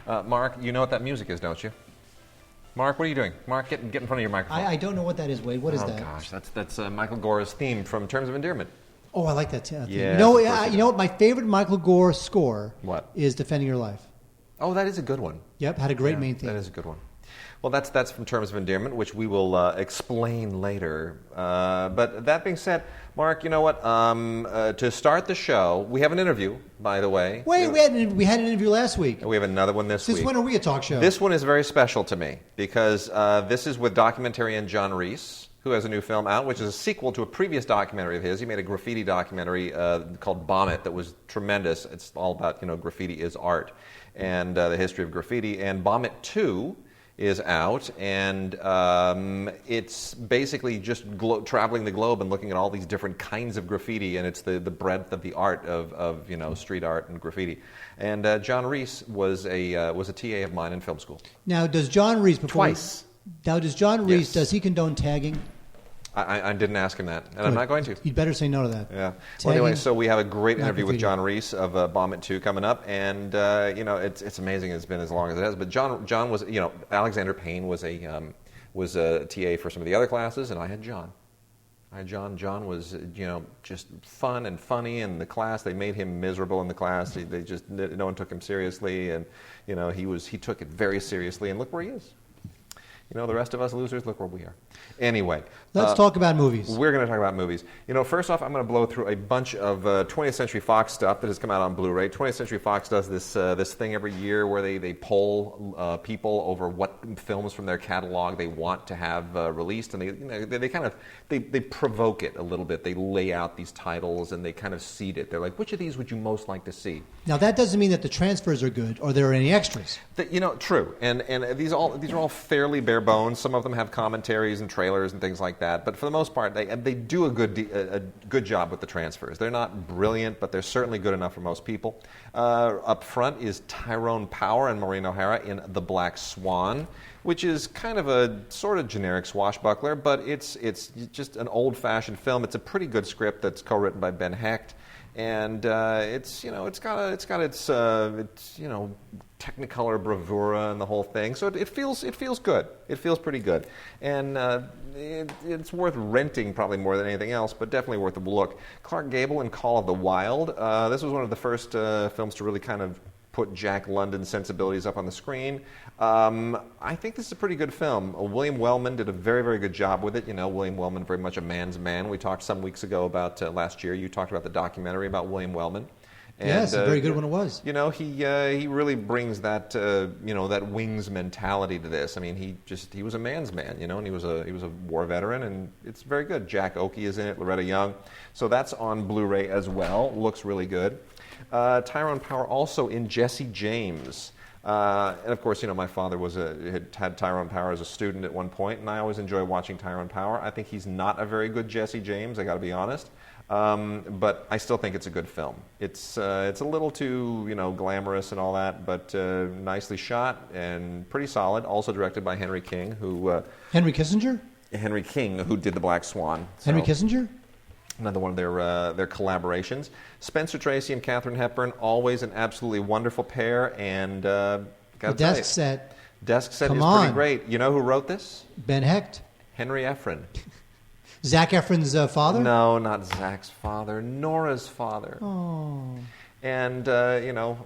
Mark, you know what that music is, don't you? Mark, what are you doing? Mark, get in front of your microphone. I don't know what that is, Wade. What is that? Oh, gosh, that's Michael Gore's theme from Terms of Endearment. Oh, I like that theme. Yeah, you know what? My favorite Michael Gore score is Defending Your Life. Oh, that is a good one. Yep, had a great main theme. That is a good one. Well, that's from Terms of Endearment, which we will explain later. But that being said, Mark, you know what? To start the show, we have an interview, by the way. Wait, we had an interview last week. We have another one this week. Since when are we a talk show? This one is very special to me because this is with documentarian Jon Reiss, who has a new film out, which is a sequel to a previous documentary of his. He made a graffiti documentary called Bomb It that was tremendous. It's all about, graffiti is art and the history of graffiti. And Bomb It 2 is out, and it's basically just traveling the globe and looking at all these different kinds of graffiti, and it's the breadth of the art of street art and graffiti. And Jon Reiss was a TA of mine in film school. Now, does Jon Reiss twice? Now, does Jon Reiss does he condone tagging? I didn't ask him that, and I'm not going to. You'd better say no to that. Yeah. Well, anyway, so we have a great interview with Jon Reiss of Bomb It 2 coming up, and it's amazing. It's been as long as it has. But Jon was, Alexander Payne was a TA for some of the other classes, and I had Jon. Jon was, just fun and funny in the class. They made him miserable in the class. They just no one took him seriously, and he took it very seriously. And look where he is. The rest of us losers, look where we are. Anyway. Let's talk about movies. We're going to talk about movies. First off, I'm going to blow through a bunch of 20th Century Fox stuff that has come out on Blu-ray. 20th Century Fox does this thing every year where they poll people over what films from their catalog they want to have released, and they provoke it a little bit. They lay out these titles and they kind of seed it. They're like, which of these would you most like to see? Now, that doesn't mean that the transfers are good or there are any extras. True. And these are all fairly bare bones. Some of them have commentaries and trailers and things like that. But for the most part, they do a good job with the transfers. They're not brilliant, but they're certainly good enough for most people. Up front is Tyrone Power and Maureen O'Hara in The Black Swan, which is kind of a sort of generic swashbuckler, but it's just an old-fashioned film. It's a pretty good script that's co-written by Ben Hecht. And it's got its Technicolor bravura and the whole thing, so it feels good. It feels pretty good, and it's worth renting probably more than anything else, but definitely worth a look. Clark Gable in Call of the Wild. This was one of the first films to really kind of put Jack London's sensibilities up on the screen. I think this is a pretty good film. William Wellman did a very, very good job with it. William Wellman, very much a man's man. We talked some weeks ago about, last year, you talked about the documentary about William Wellman. And, yes, a very good one it was. He really brings that, that wings mentality to this. I mean, he was a man's man, and he was a war veteran, and it's very good. Jack Oakey is in it, Loretta Young. So that's on Blu-ray as well. Looks really good. Tyrone Power also in Jesse James. And of course, my father had Tyrone Power as a student at one point, and I always enjoy watching Tyrone Power. I think he's not a very good Jesse James, I got to be honest. But I still think it's a good film. It's a little too, glamorous and all that, but nicely shot and pretty solid. Also directed by Henry King, Henry Kissinger? Henry King, who did The Black Swan. Henry Kissinger? Another one of their collaborations. Spencer Tracy and Katharine Hepburn, always an absolutely wonderful pair. And the desk set. Desk set is pretty great. You know who wrote this? Ben Hecht. Henry Efron. Zac Efron's father? No, not Zac's father. Nora's father. Oh. And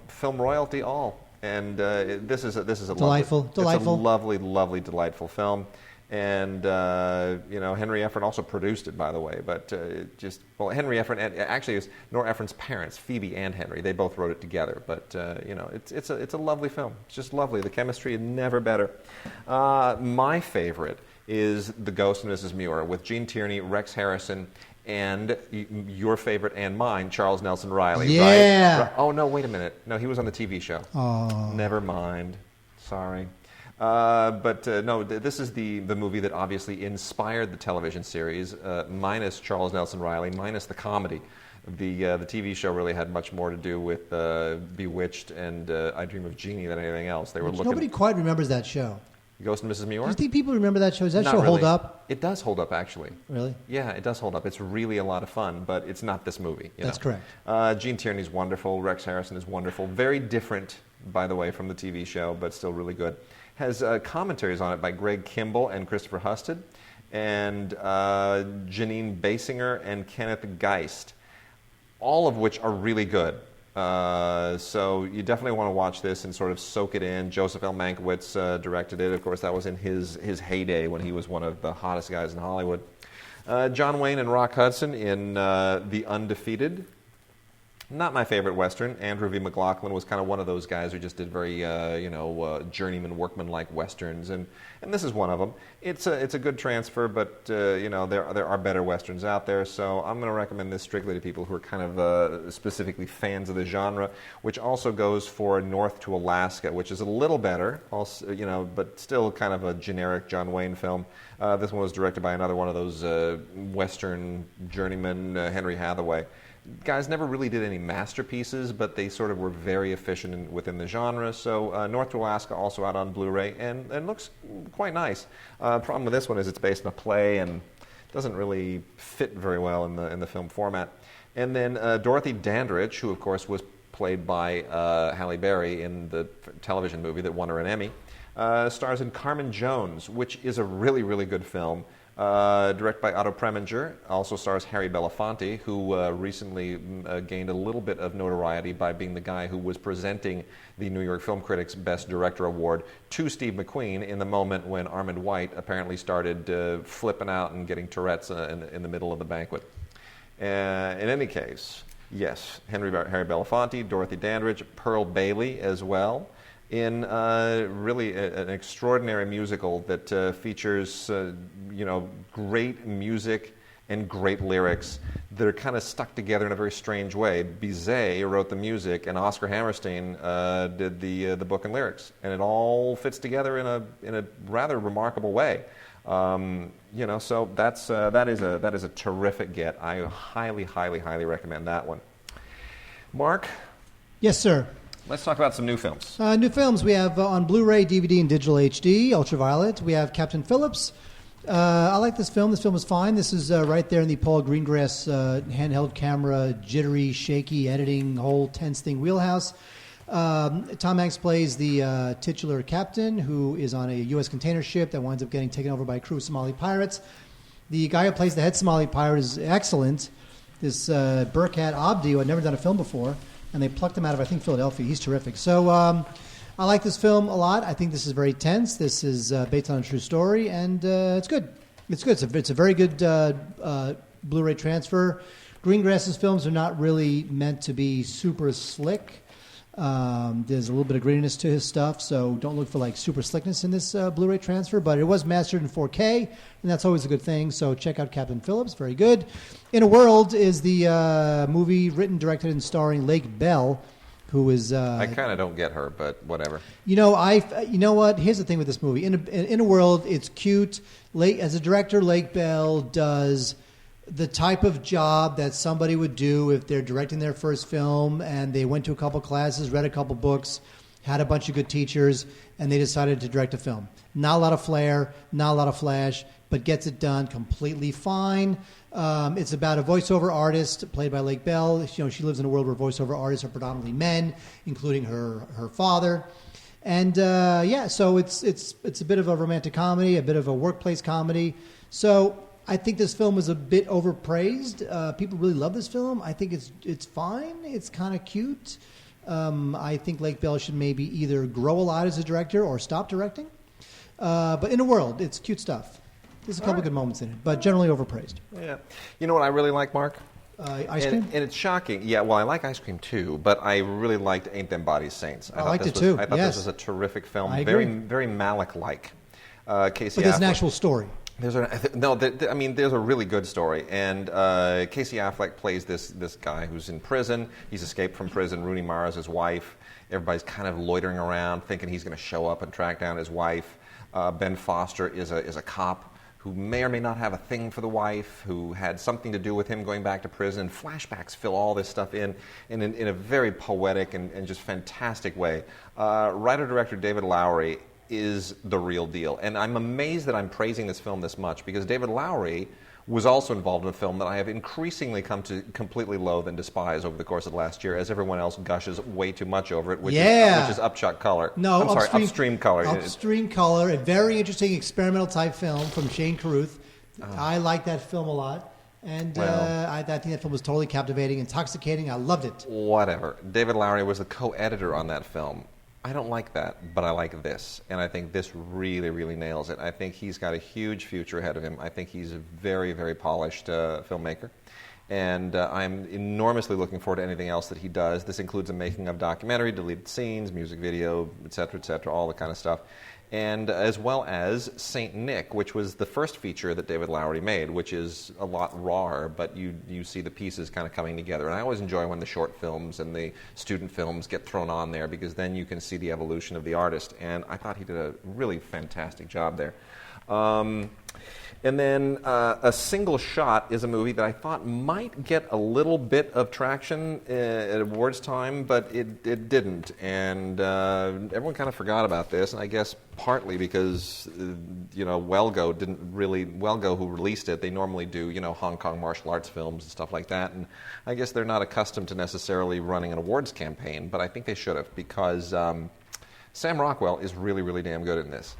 film royalty all. And this is a delightful. It's a lovely, lovely, delightful film. And Henry Efron also produced it, by the way. But Henry Efron actually is Nora Ephron's parents, Phoebe and Henry. They both wrote it together. But it's a lovely film. It's just lovely. The chemistry is never better. My favorite is The Ghost of Mrs. Muir with Gene Tierney, Rex Harrison, and your favorite and mine, Charles Nelson Reilly. Yeah. Right? Oh no, wait a minute. No, he was on the TV show. Oh. Never mind. Sorry. No, this is the movie that obviously inspired the television series, minus Charles Nelson Reilly, minus the comedy. The TV show really had much more to do with Bewitched and I Dream of Jeannie than anything else. Nobody quite remembers that show. Ghost and Mrs. Muir? Do you think people remember that show? Does that Not show really. hold up? It does hold up, actually. Really? Yeah, it does hold up. It's really a lot of fun, but it's not this movie. That's correct. Gene Tierney's wonderful. Rex Harrison is wonderful. Very different by the way, from the TV show, but still really good. Has commentaries on it by Greg Kimball and Christopher Husted, and Janine Basinger and Kenneth Geist, all of which are really good. So you definitely want to watch this and sort of soak it in. Joseph L. Mankiewicz directed it. Of course, that was in his heyday when he was one of the hottest guys in Hollywood. John Wayne and Rock Hudson in The Undefeated. Not my favorite Western. Andrew V. McLaughlin was kind of one of those guys who just did very, journeyman, workman-like Westerns, and this is one of them. It's a good transfer, but, there are better Westerns out there, so I'm going to recommend this strictly to people who are kind of specifically fans of the genre, which also goes for North to Alaska, which is a little better, also, but still kind of a generic John Wayne film. This one was directed by another one of those Western journeymen, Henry Hathaway. Guys never really did any masterpieces, but they sort of were very efficient within the genre. So North to Alaska also out on Blu-ray and looks quite nice. Problem with this one is it's based on a play and doesn't really fit very well in the film format. And then Dorothy Dandridge, who of course was played by Halle Berry in the television movie that won her an Emmy, stars in Carmen Jones, which is a really, really good film. Directed by Otto Preminger, also stars Harry Belafonte, who recently gained a little bit of notoriety by being the guy who was presenting the New York Film Critics Best Director Award to Steve McQueen in the moment when Armand White apparently started flipping out and getting Tourette's in the middle of the banquet. In any case, yes, Harry Belafonte, Dorothy Dandridge, Pearl Bailey as well, in really an extraordinary musical that features, great music and great lyrics that are kind of stuck together in a very strange way. Bizet wrote the music, and Oscar Hammerstein did the book and lyrics, and it all fits together in a rather remarkable way. So that is a terrific get. I highly, highly, highly recommend that one. Mark? Yes, sir. Let's talk about some new films. New films. We have on Blu-ray, DVD, and digital HD, Ultraviolet. We have Captain Phillips. I like this film. This film is fine. This is right there in the Paul Greengrass handheld camera, jittery, shaky editing, whole tense thing wheelhouse. Tom Hanks plays the titular captain who is on a U.S. container ship that winds up getting taken over by a crew of Somali pirates. The guy who plays the head Somali pirate is excellent. This Burkhat Abdi, who had never done a film before, and they plucked him out of, I think, Philadelphia. He's terrific. So I like this film a lot. I think this is very tense. This is based on a true story, and it's good. It's good. It's a very good Blu-ray transfer. Greengrass's films are not really meant to be super slick. There's a little bit of grittiness to his stuff, so don't look for like super slickness in this Blu-ray transfer, but it was mastered in 4K, and that's always a good thing, so check out Captain Phillips. Very good. In a World is the movie written, directed, and starring Lake Bell, who is... I kind of don't get her, but whatever. You know what? Here's the thing with this movie. In a World, it's cute. As a director, Lake Bell does the type of job that somebody would do if they're directing their first film and they went to a couple classes, read a couple books, had a bunch of good teachers, and they decided to direct a film. Not a lot of flair, not a lot of flash, but gets it done completely fine. It's about a voiceover artist played by Lake Bell. She lives in a world where voiceover artists are predominantly men, including her father. And so it's a bit of a romantic comedy, a bit of a workplace comedy. So I think this film is a bit overpraised. People really love this film. I think it's fine. It's kind of cute. I think Lake Bell should maybe either grow a lot as a director or stop directing. But in a World, it's cute stuff. There's a couple good moments in it, but generally overpraised. Yeah. You know what I really like, Mark? Ice Cream? And it's shocking. Yeah, well, I like Ice Cream too, but I really liked Ain't Them Bodies Saints. I liked it too. I thought yes. This was a terrific film. I agree. Very, very Malick-like. Casey But there's Affleck. an actual story. There's a really good story, and Casey Affleck plays this guy who's in prison. He's escaped from prison. Rooney Mara's his wife. Everybody's kind of loitering around, thinking he's going to show up and track down his wife. Ben Foster is a cop who may or may not have a thing for the wife, who had something to do with him going back to prison. Flashbacks fill all this stuff in a very poetic and just fantastic way. Writer-director David Lowery is the real deal. And I'm amazed that I'm praising this film this much, because David Lowery was also involved in a film that I have increasingly come to completely loathe and despise over the course of the last year, as everyone else gushes way too much over it, which is Upshot Color. No, Upstream Color. Upstream Color, a very interesting experimental type film from Shane Carruth. I like that film a lot. And I think that film was totally captivating, intoxicating. I loved it. Whatever. David Lowery was the co-editor on that film. I don't like that, but I like this. And I think this really, really nails it. I think he's got a huge future ahead of him. I think he's a very, very polished filmmaker. And I'm enormously looking forward to anything else that he does. This includes a making-of documentary, deleted scenes, music video, et cetera, all the kind of stuff. And as well as Saint Nick, which was the first feature that David Lowery made, which is a lot rawer, but you see the pieces kind of coming together. And I always enjoy when the short films and the student films get thrown on there, because then you can see the evolution of the artist. And I thought he did a really fantastic job there. And then A Single Shot is a movie that I thought might get a little bit of traction at awards time, but it didn't. And everyone kind of forgot about this, and I guess partly because, Welgo, who released it, they normally do, Hong Kong martial arts films and stuff like that. And I guess they're not accustomed to necessarily running an awards campaign, but I think they should have, because Sam Rockwell is really, really damn good in this.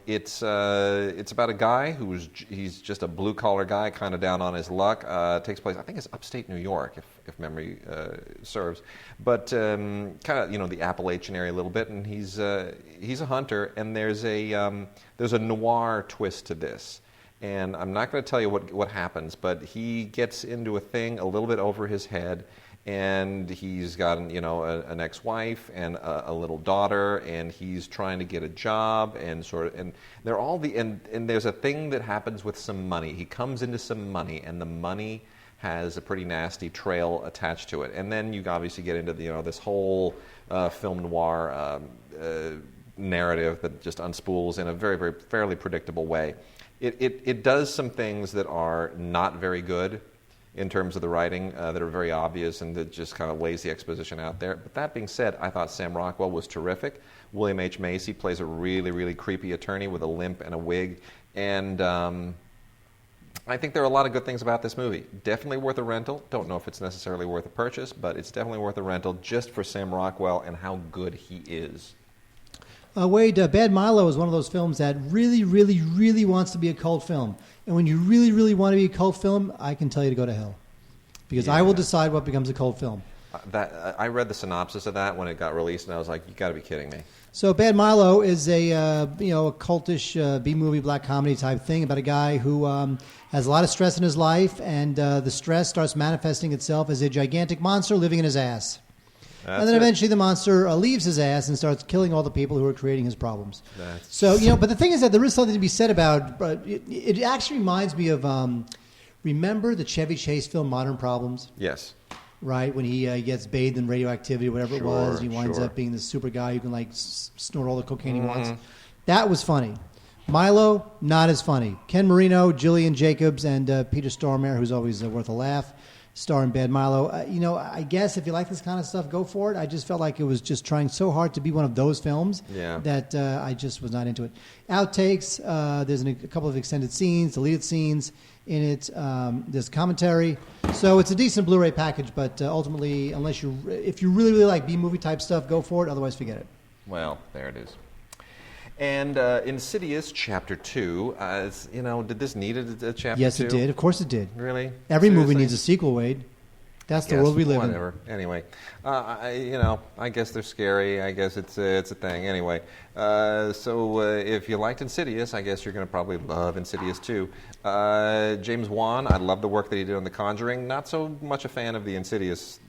It's about a guy he's just a blue collar guy, kind of down on his luck. Takes place, I think it's upstate New York, if memory serves, but kind of the Appalachian area a little bit. And he's a hunter, and there's a noir twist to this. And I'm not going to tell you what happens, but he gets into a thing a little bit over his head. And he's got an ex-wife and a little daughter, and he's trying to get a job, and they're all and there's a thing that happens with some money. He comes into some money, and the money has a pretty nasty trail attached to it. And then you obviously get into this whole film noir narrative that just unspools in a very, very fairly predictable way. It does some things that are not very good in terms of the writing, that are very obvious and that just kind of lays the exposition out there. But that being said, I thought Sam Rockwell was terrific. William H. Macy plays a really, really creepy attorney with a limp and a wig. And I think there are a lot of good things about this movie. Definitely worth a rental. Don't know if it's necessarily worth a purchase, but it's definitely worth a rental just for Sam Rockwell and how good he is. Wade, Bad Milo is one of those films that really, really, really wants to be a cult film. And when you really, really want to be a cult film, I can tell you to go to hell. Because I will decide what becomes a cult film. I read the synopsis of that when it got released, and I was like, you got to be kidding me. So Bad Milo is a cultish B-movie black comedy type thing about a guy who has a lot of stress in his life, and the stress starts manifesting itself as a gigantic monster living in his ass. And then eventually the monster leaves his ass and starts killing all the people who are creating his problems. But the thing is that there is something to be said about it actually reminds me of, remember the Chevy Chase film Modern Problems? Yes. Right, when he gets bathed in radioactivity, whatever it was, and he winds up being this super guy who can snort all the cocaine he wants. That was funny. Milo, not as funny. Ken Marino, Jillian Jacobs, and Peter Stormare, who's always worth a laugh, star in Bad Milo. I guess if you like this kind of stuff, go for it. I just felt like it was just trying so hard to be one of those films that I just was not into it. Outtakes, there's a couple of extended scenes, deleted scenes in it. There's commentary. So it's a decent Blu-ray package, but ultimately, if you really, really like B-movie type stuff, go for it. Otherwise, forget it. Well, there it is. And Insidious Chapter 2, did this need a Chapter 2? Yes, it did. Of course it did. Really? Every movie needs a sequel, Wade. That's the world we live in. Anyway, I guess they're scary. I guess it's a thing. Anyway, so if you liked Insidious, I guess you're going to probably love Insidious 2. James Wan, I love the work that he did on The Conjuring. Not so much a fan of the Insidious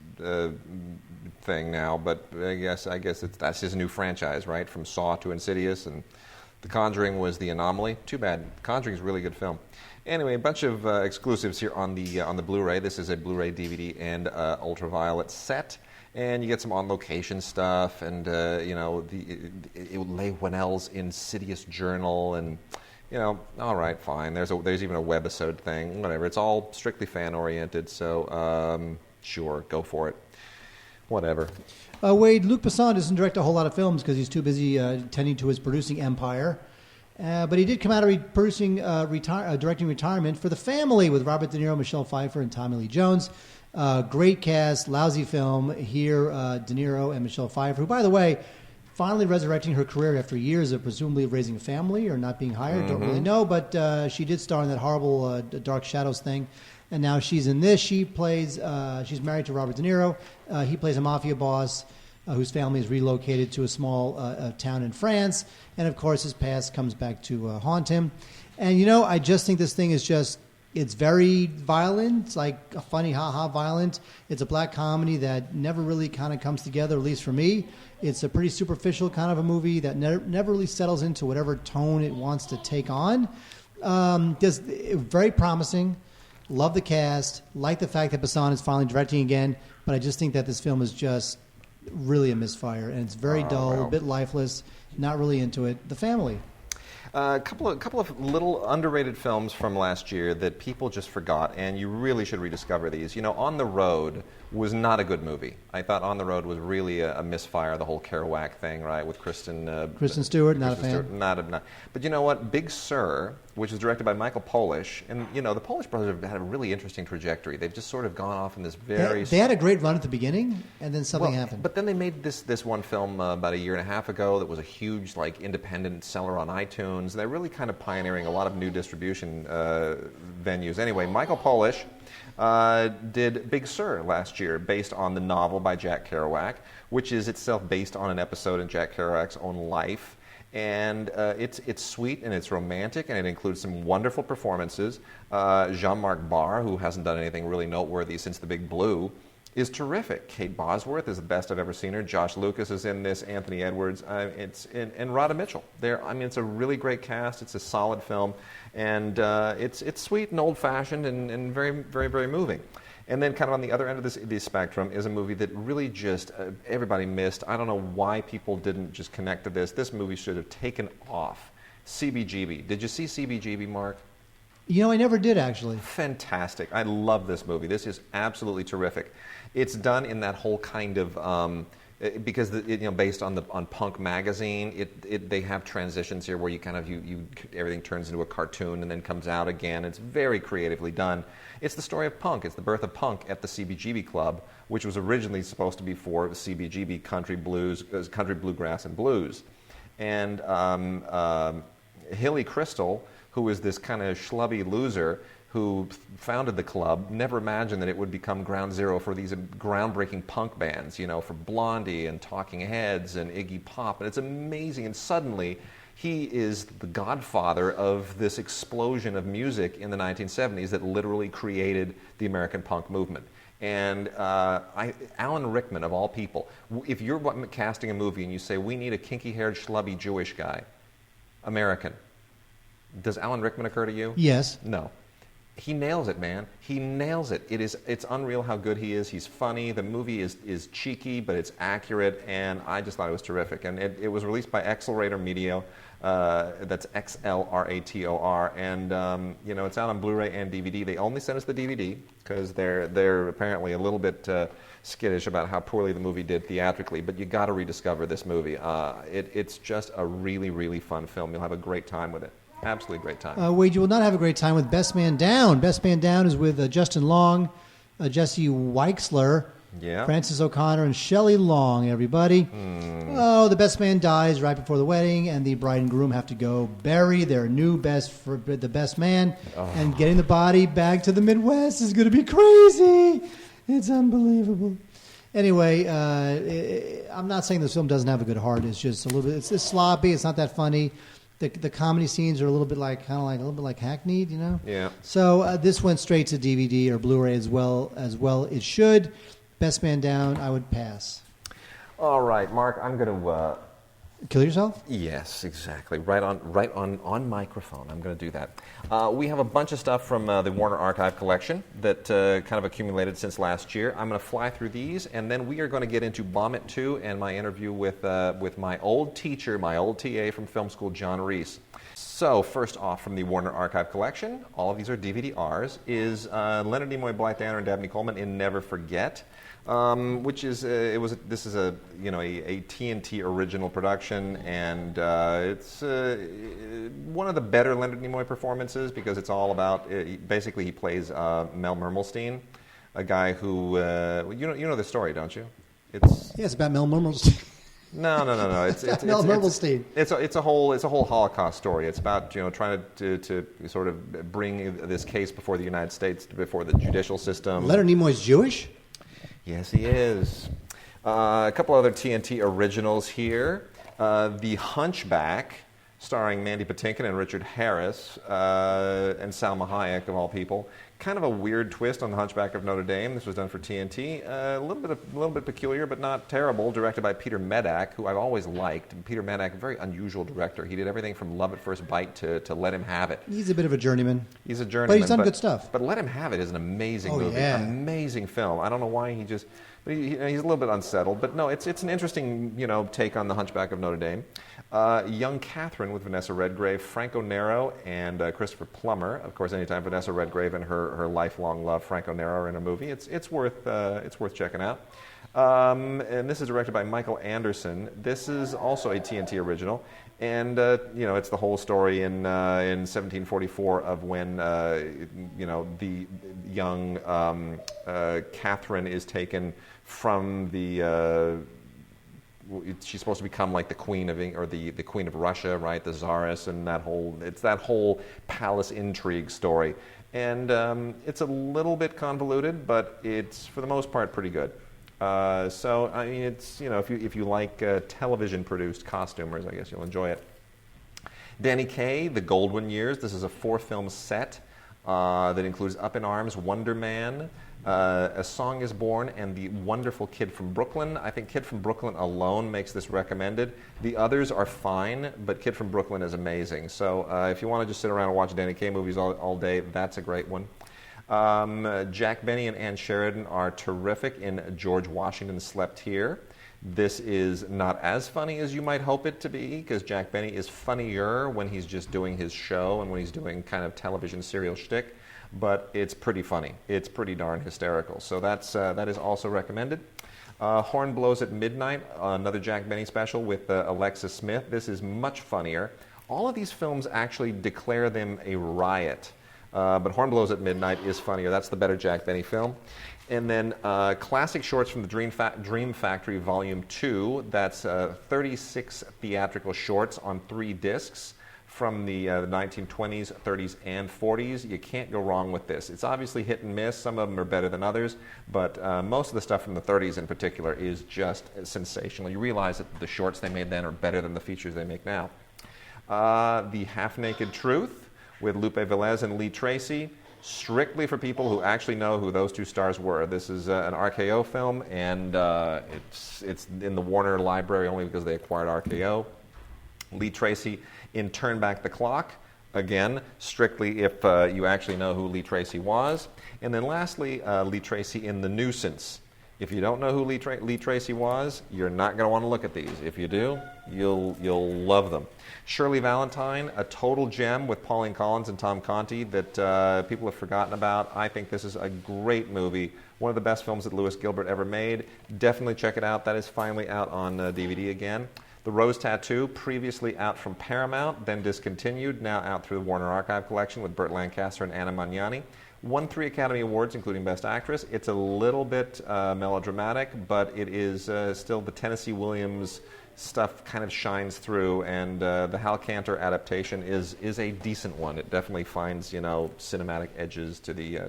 thing now, but I guess that's his new franchise, right? From Saw to Insidious, and The Conjuring was the anomaly. Too bad. Conjuring is a really good film. Anyway, a bunch of exclusives here on the Blu-ray. This is a Blu-ray, DVD, and ultraviolet set, and you get some on-location stuff, and Leigh Whannell's Insidious Journal, and all right, fine. There's even a webisode thing. Whatever. It's all strictly fan-oriented, so sure, go for it. Whatever. Wade, Luc Besson doesn't direct a whole lot of films because he's too busy tending to his producing empire. But he did come out of directing retirement for The Family with Robert De Niro, Michelle Pfeiffer, and Tommy Lee Jones. Great cast, lousy film. Here, De Niro and Michelle Pfeiffer, who, by the way, finally resurrecting her career after years of presumably raising a family or not being hired. Don't really know, but she did star in that horrible Dark Shadows thing. And now she's in this. She plays, she's married to Robert De Niro. He plays a mafia boss whose family is relocated to a small town in France. And, of course, his past comes back to haunt him. And, I just think this thing is just, it's very violent. It's like a funny ha-ha violent. It's a black comedy that never really kind of comes together, at least for me. It's a pretty superficial kind of a movie that never really settles into whatever tone it wants to take on. Just very promising. Love the cast. Like the fact that Besson is finally directing again. But I just think that this film is just really a misfire, and it's very dull, a bit lifeless, not really into it. The Family. A couple of little underrated films from last year that people just forgot, and you really should rediscover these. On the Road was not a good movie. I thought On the Road was really a misfire, the whole Kerouac thing, right, with Kristen Stewart, not a fan. Not. But you know what? Big Sur, which is directed by Michael Polish, and the Polish brothers have had a really interesting trajectory. They've just sort of gone off in this very... They had a great run at the beginning, and then something happened. But then they made this one film about a year and a half ago that was a huge independent seller on iTunes. They're really kind of pioneering a lot of new distribution venues. Anyway, Michael Polish did Big Sur last year, based on the novel by Jack Kerouac, which is itself based on an episode in Jack Kerouac's own life. And it's sweet and it's romantic, and it includes some wonderful performances. Jean-Marc Barr, who hasn't done anything really noteworthy since The Big Blue, is terrific. Kate Bosworth is the best I've ever seen her. Josh Lucas is in this. Anthony Edwards, and Rhoda Mitchell. It's a really great cast. It's a solid film, and it's sweet and old-fashioned and very, very, very moving. And then kind of on the other end of this spectrum is a movie that really just everybody missed. I don't know why people didn't just connect to this. This movie should have taken off. CBGB. Did you see CBGB, Mark? I never did, actually. Fantastic. I love this movie. This is absolutely terrific. It's done in that whole kind of... because based on Punk magazine, they have transitions here where you everything turns into a cartoon and then comes out again. It's very creatively done. It's the story of punk. It's the birth of punk at the CBGB Club, which was originally supposed to be for CBGB country bluegrass and blues. And Hilly Crystal, who is this kind of schlubby loser who founded the club, never imagined that it would become ground zero for these groundbreaking punk bands, for Blondie and Talking Heads and Iggy Pop. And it's amazing. And suddenly, he is the godfather of this explosion of music in the 1970s that literally created the American punk movement. And Alan Rickman, of all people, if you're casting a movie and you say, we need a kinky-haired, schlubby Jewish guy, American, does Alan Rickman occur to you? Yes. No. He nails it, man. He nails it. It's unreal how good he is. He's funny. The movie is cheeky, but it's accurate, and I just thought it was terrific. And it was released by Accelerator Media. That's XLRATOR, and it's out on Blu-ray and DVD. They only sent us the DVD because they're apparently a little bit skittish about how poorly the movie did theatrically. But you got to rediscover this movie. It's just a really, really fun film. You'll have a great time with it. Absolutely great time. Wade, you will not have a great time with Best Man Down. Best Man Down is with Justin Long, Jesse Weixler, Francis O'Connor, and Shelley Long, everybody. Oh, the best man dies right before the wedding, and the bride and groom have to go bury their new the best man. And getting the body back to the Midwest is going to be crazy. It's unbelievable. Anyway, I'm not saying this film doesn't have a good heart. It's just a little bit. It's sloppy. It's not that funny. The comedy scenes are a little bit like hackneyed, Yeah. So this went straight to DVD or Blu-ray as well. It should. Best Man Down, I would pass. All right, Mark, I'm going to kill yourself. Yes, exactly. Right on microphone. I'm going to do that. We have a bunch of stuff from the Warner Archive collection that kind of accumulated since last year. I'm going to fly through these, and then we are going to get into Bomb It 2 and my interview with my old teacher, my old TA from film school, Jon Reiss. So, first off from the Warner Archive collection, all of these are DVD-Rs, is Leonard Nimoy, Blythe Danner, and Dabney Coleman in Never Forget. which is this is a TNT original production, and it's one of the better Leonard Nimoy performances because it's all about basically he plays Mel Mermelstein, a guy who you know the story, don't you? It's about Mel Mermelstein. No. It's Mel Mermelstein. It's a whole Holocaust story. It's about trying to sort of bring this case before the United States, before the judicial system. Leonard Nimoy's Jewish? Yes, he is. A couple other TNT originals here. The Hunchback, starring Mandy Patinkin and Richard Harris and Salma Hayek, of all people. Kind of a weird twist on The Hunchback of Notre Dame. This was done for TNT. A little bit peculiar, but not terrible. Directed by Peter Medak, who I've always liked. And Peter Medak, a very unusual director. He did everything from Love at First Bite to Let Him Have It. He's a bit of a journeyman. He's a journeyman, but he's done good stuff. But Let Him Have It is an amazing movie. Yeah. Amazing film. I don't know why he just. But he's a little bit unsettled. But no, it's an interesting take on The Hunchback of Notre Dame. Young Catherine with Vanessa Redgrave, Franco Nero, and Christopher Plummer. Of course, anytime Vanessa Redgrave and her lifelong love Franco Nero are in a movie, it's worth checking out. And this is directed by Michael Anderson. This is also a TNT original, and it's the whole story in 1744 of when the young Catherine is taken from the. She's supposed to become like the queen of the queen of Russia, right? The Tsaress, and that whole palace intrigue story. And it's a little bit convoluted, but it's for the most part pretty good. So I mean, it's if you like television produced costumers, I guess you'll enjoy it. Danny Kaye, The Goldwyn Years. This is a 4-film set that includes Up in Arms, Wonder Man, A Song is Born, and The Wonderful Kid from Brooklyn. I think Kid from Brooklyn alone makes this recommended. The others are fine, but Kid from Brooklyn is amazing. So if you want to just sit around and watch Danny Kaye movies all day, that's a great one. Jack Benny and Ann Sheridan are terrific in George Washington Slept Here. This is not as funny as you might hope it to be, because Jack Benny is funnier when he's just doing his show and when he's doing kind of television serial shtick. But it's pretty funny. It's pretty darn hysterical. So that is also recommended. Horn Blows at Midnight, another Jack Benny special with Alexis Smith. This is much funnier. All of these films actually declare them a riot. But Horn Blows at Midnight is funnier. That's the better Jack Benny film. And then classic shorts from the Dream Factory Volume 2. That's 36 theatrical shorts on 3 discs. From the 1920s, 30s, and 40s. You can't go wrong with this. It's obviously hit and miss. Some of them are better than others, but most of the stuff from the 30s in particular is just sensational. You realize that the shorts they made then are better than the features they make now. The Half-Naked Truth with Lupe Velez and Lee Tracy, strictly for people who actually know who those 2 stars were. This is an RKO film, and it's in the Warner Library only because they acquired RKO. Lee Tracy in Turn Back the Clock, again, strictly if you actually know who Lee Tracy was. And then lastly, Lee Tracy in The Nuisance. If you don't know who Lee Tracy was, you're not going to want to look at these. If you do, you'll love them. Shirley Valentine, a total gem with Pauline Collins and Tom Conti that people have forgotten about. I think this is a great movie. One of the best films that Lewis Gilbert ever made. Definitely check it out. That is finally out on DVD again. The Rose Tattoo, previously out from Paramount, then discontinued, now out through the Warner Archive Collection with Burt Lancaster and Anna Magnani. Won 3 Academy Awards, including Best Actress. It's a little bit melodramatic, but it is still the Tennessee Williams stuff kind of shines through, and the Hal Cantor adaptation is a decent one. It definitely finds cinematic edges to the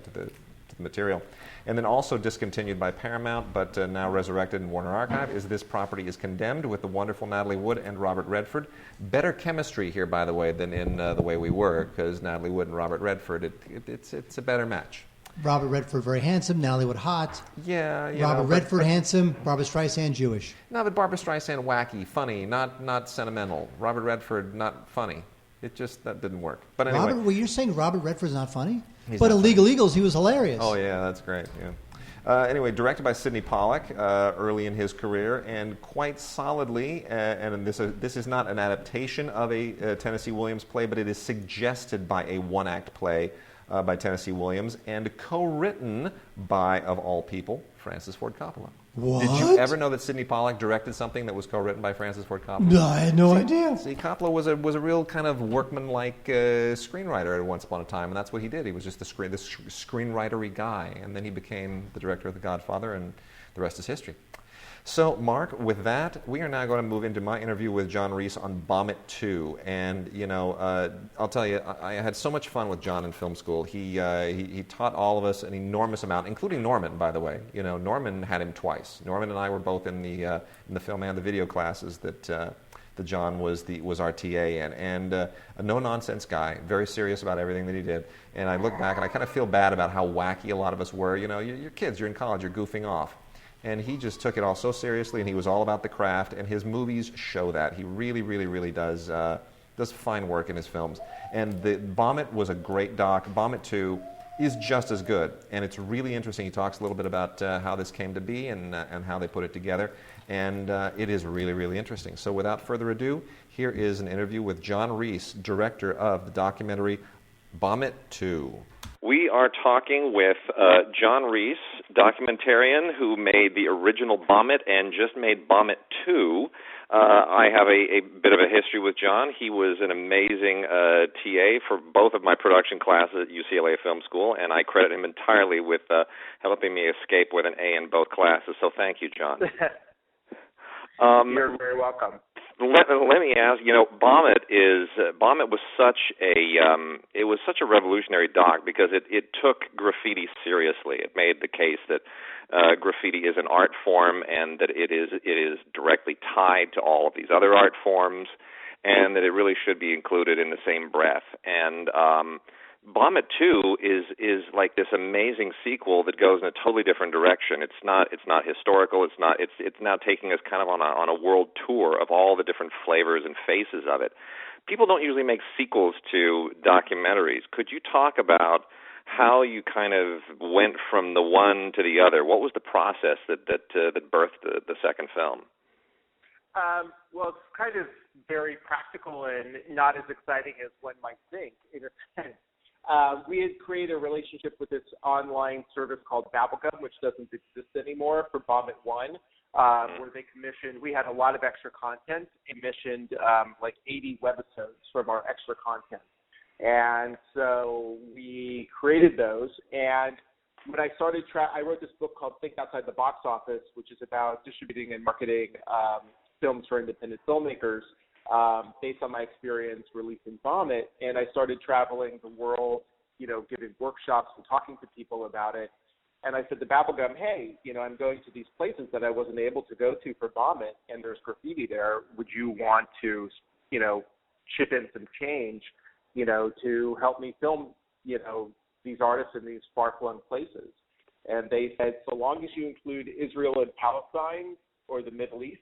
material. And then also discontinued by Paramount, but now resurrected in Warner Archive, is This Property is Condemned with the wonderful Natalie Wood and Robert Redford. Better chemistry here, by the way, than in The Way We Were, because Natalie Wood and Robert Redford, it's a better match. Robert Redford very handsome, Natalie Wood hot. Yeah, Robert Redford handsome, Barbra Streisand Jewish. No, but Barbra Streisand wacky, funny, not sentimental. Robert Redford not funny. That didn't work. But anyway, you're saying Robert Redford's not funny? He's but not Illegal funny. Eagles, he was hilarious. Oh yeah, that's great. Yeah. Anyway, directed by Sidney Pollack early in his career, and quite solidly. And this is not an adaptation of a Tennessee Williams play, but it is suggested by a one-act play by Tennessee Williams, and co-written by, of all people, Francis Ford Coppola. What? Did you ever know that Sidney Pollack directed something that was co-written by Francis Ford Coppola? No, I had no idea. See, Coppola was a real kind of workman-like screenwriter at once upon a time, and that's what he did. He was just this screenwritery guy, and then he became the director of The Godfather, and the rest is history. So, Mark, with that, we are now going to move into my interview with Jon Reiss on Bomb It 2. And, I'll tell you, I had so much fun with Jon in film school. He taught all of us an enormous amount, including Norman, by the way. Norman had him twice. Norman and I were both in the film and the video classes that Jon was our TA in. And a no-nonsense guy, very serious about everything that he did. And I look back and I kind of feel bad about how wacky a lot of us were. You're kids, you're in college, you're goofing off. And he just took it all so seriously, and he was all about the craft, and his movies show that. He really, really, really does fine work in his films. And the Bomb It was a great doc. Bomb It 2 is just as good, and it's really interesting. He talks a little bit about how this came to be and how they put it together, and it is really, really interesting. So without further ado, here is an interview with Jon Reiss, director of the documentary Bomb It 2. We are talking with Jon Reiss, documentarian who made the original Bomb It and just made Bomb It 2. I have a bit of a history with Jon. He was an amazing TA for both of my production classes at UCLA Film School, and I credit him entirely with helping me escape with an A in both classes. So thank you, Jon. You're very welcome. Let me ask, Bomb It was such a revolutionary doc because it took graffiti seriously. It made the case that graffiti is an art form and that it is directly tied to all of these other art forms, and that it really should be included in the same breath. And Bomb It 2 is like this amazing sequel that goes in a totally different direction. It's not historical. It's now taking us kind of on a world tour of all the different flavors and faces of it. People don't usually make sequels to documentaries. Could you talk about how you kind of went from the one to the other? What was the process that birthed the second film? Well, it's kind of very practical and not as exciting as one might think, in a sense. We had created a relationship with this online service called Bubblegum, which doesn't exist anymore, for Bomb It 1, where they commissioned, we had a lot of extra content, commissioned like 80 webisodes from our extra content. And so we created those, and when I started, I wrote this book called Think Outside the Box Office, which is about distributing and marketing films for independent filmmakers, based on my experience releasing Bomb It, and I started traveling the world, giving workshops and talking to people about it. And I said to Bubblegum, hey, I'm going to these places that I wasn't able to go to for Bomb It, and there's graffiti there. Would you want to, chip in some change, to help me film, these artists in these far-flung places? And they said, so long as you include Israel and Palestine or the Middle East,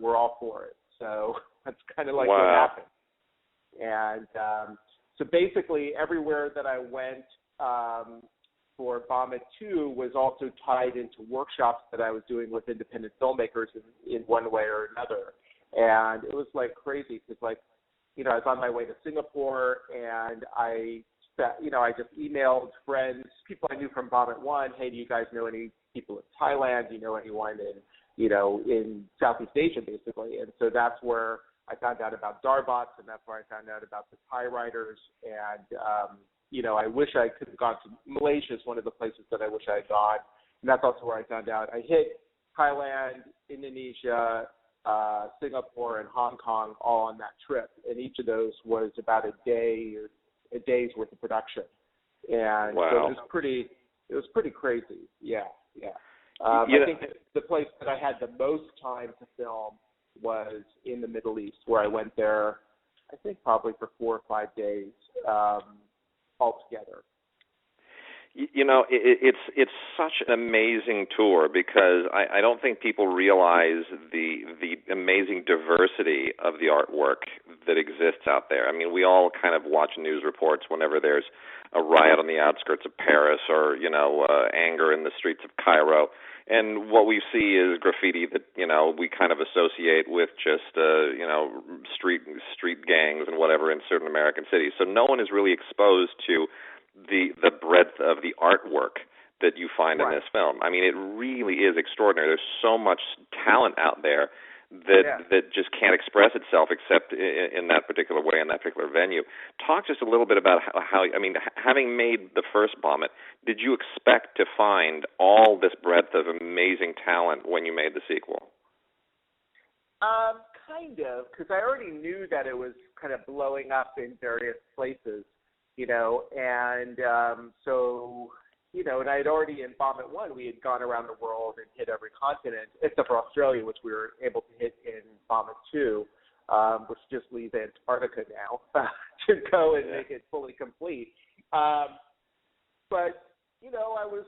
we're all for it. So that's kind of like what happened. And so basically everywhere that I went for Bomb It 2 was also tied into workshops that I was doing with independent filmmakers in one way or another. And it was like crazy because I was on my way to Singapore, and I just emailed friends, people I knew from Bomb It 1, hey, do you guys know any people in Thailand? Do you know anyone in Southeast Asia, basically? And so that's where I found out about Darbots, and that's where I found out about the Thai writers. And, I wish I could have gone to Malaysia is one of the places that I wish I had gone. And that's also where I found out. I hit Thailand, Indonesia, Singapore, and Hong Kong all on that trip. And each of those was about a day's worth of production. And so it was pretty crazy. Yeah. I think that the place that I had the most time to film was in the Middle East, where I went there, I think probably for 4 or 5 days altogether. It's such an amazing tour because I don't think people realize the amazing diversity of the artwork that exists out there. I mean, we all kind of watch news reports whenever there's a riot on the outskirts of Paris or, anger in the streets of Cairo. And what we see is graffiti that, we kind of associate with just, street gangs and whatever in certain American cities. So no one is really exposed to the breadth of the artwork that you find in this film. I mean, it really is extraordinary. There's so much talent out there that just can't express itself except in that particular way, in that particular venue. Talk just a little bit about how I mean, having made the first Vomit, did you expect to find all this breadth of amazing talent when you made the sequel? Kind of, because I already knew that it was kind of blowing up in various places, you know, and so, you know, and I had already in Vomit 1, we had gone around the world and hit every continent, except for Australia, which we were able to hit in Vomit 2, which just leaves Antarctica now to go and make it fully complete. But, you know, I was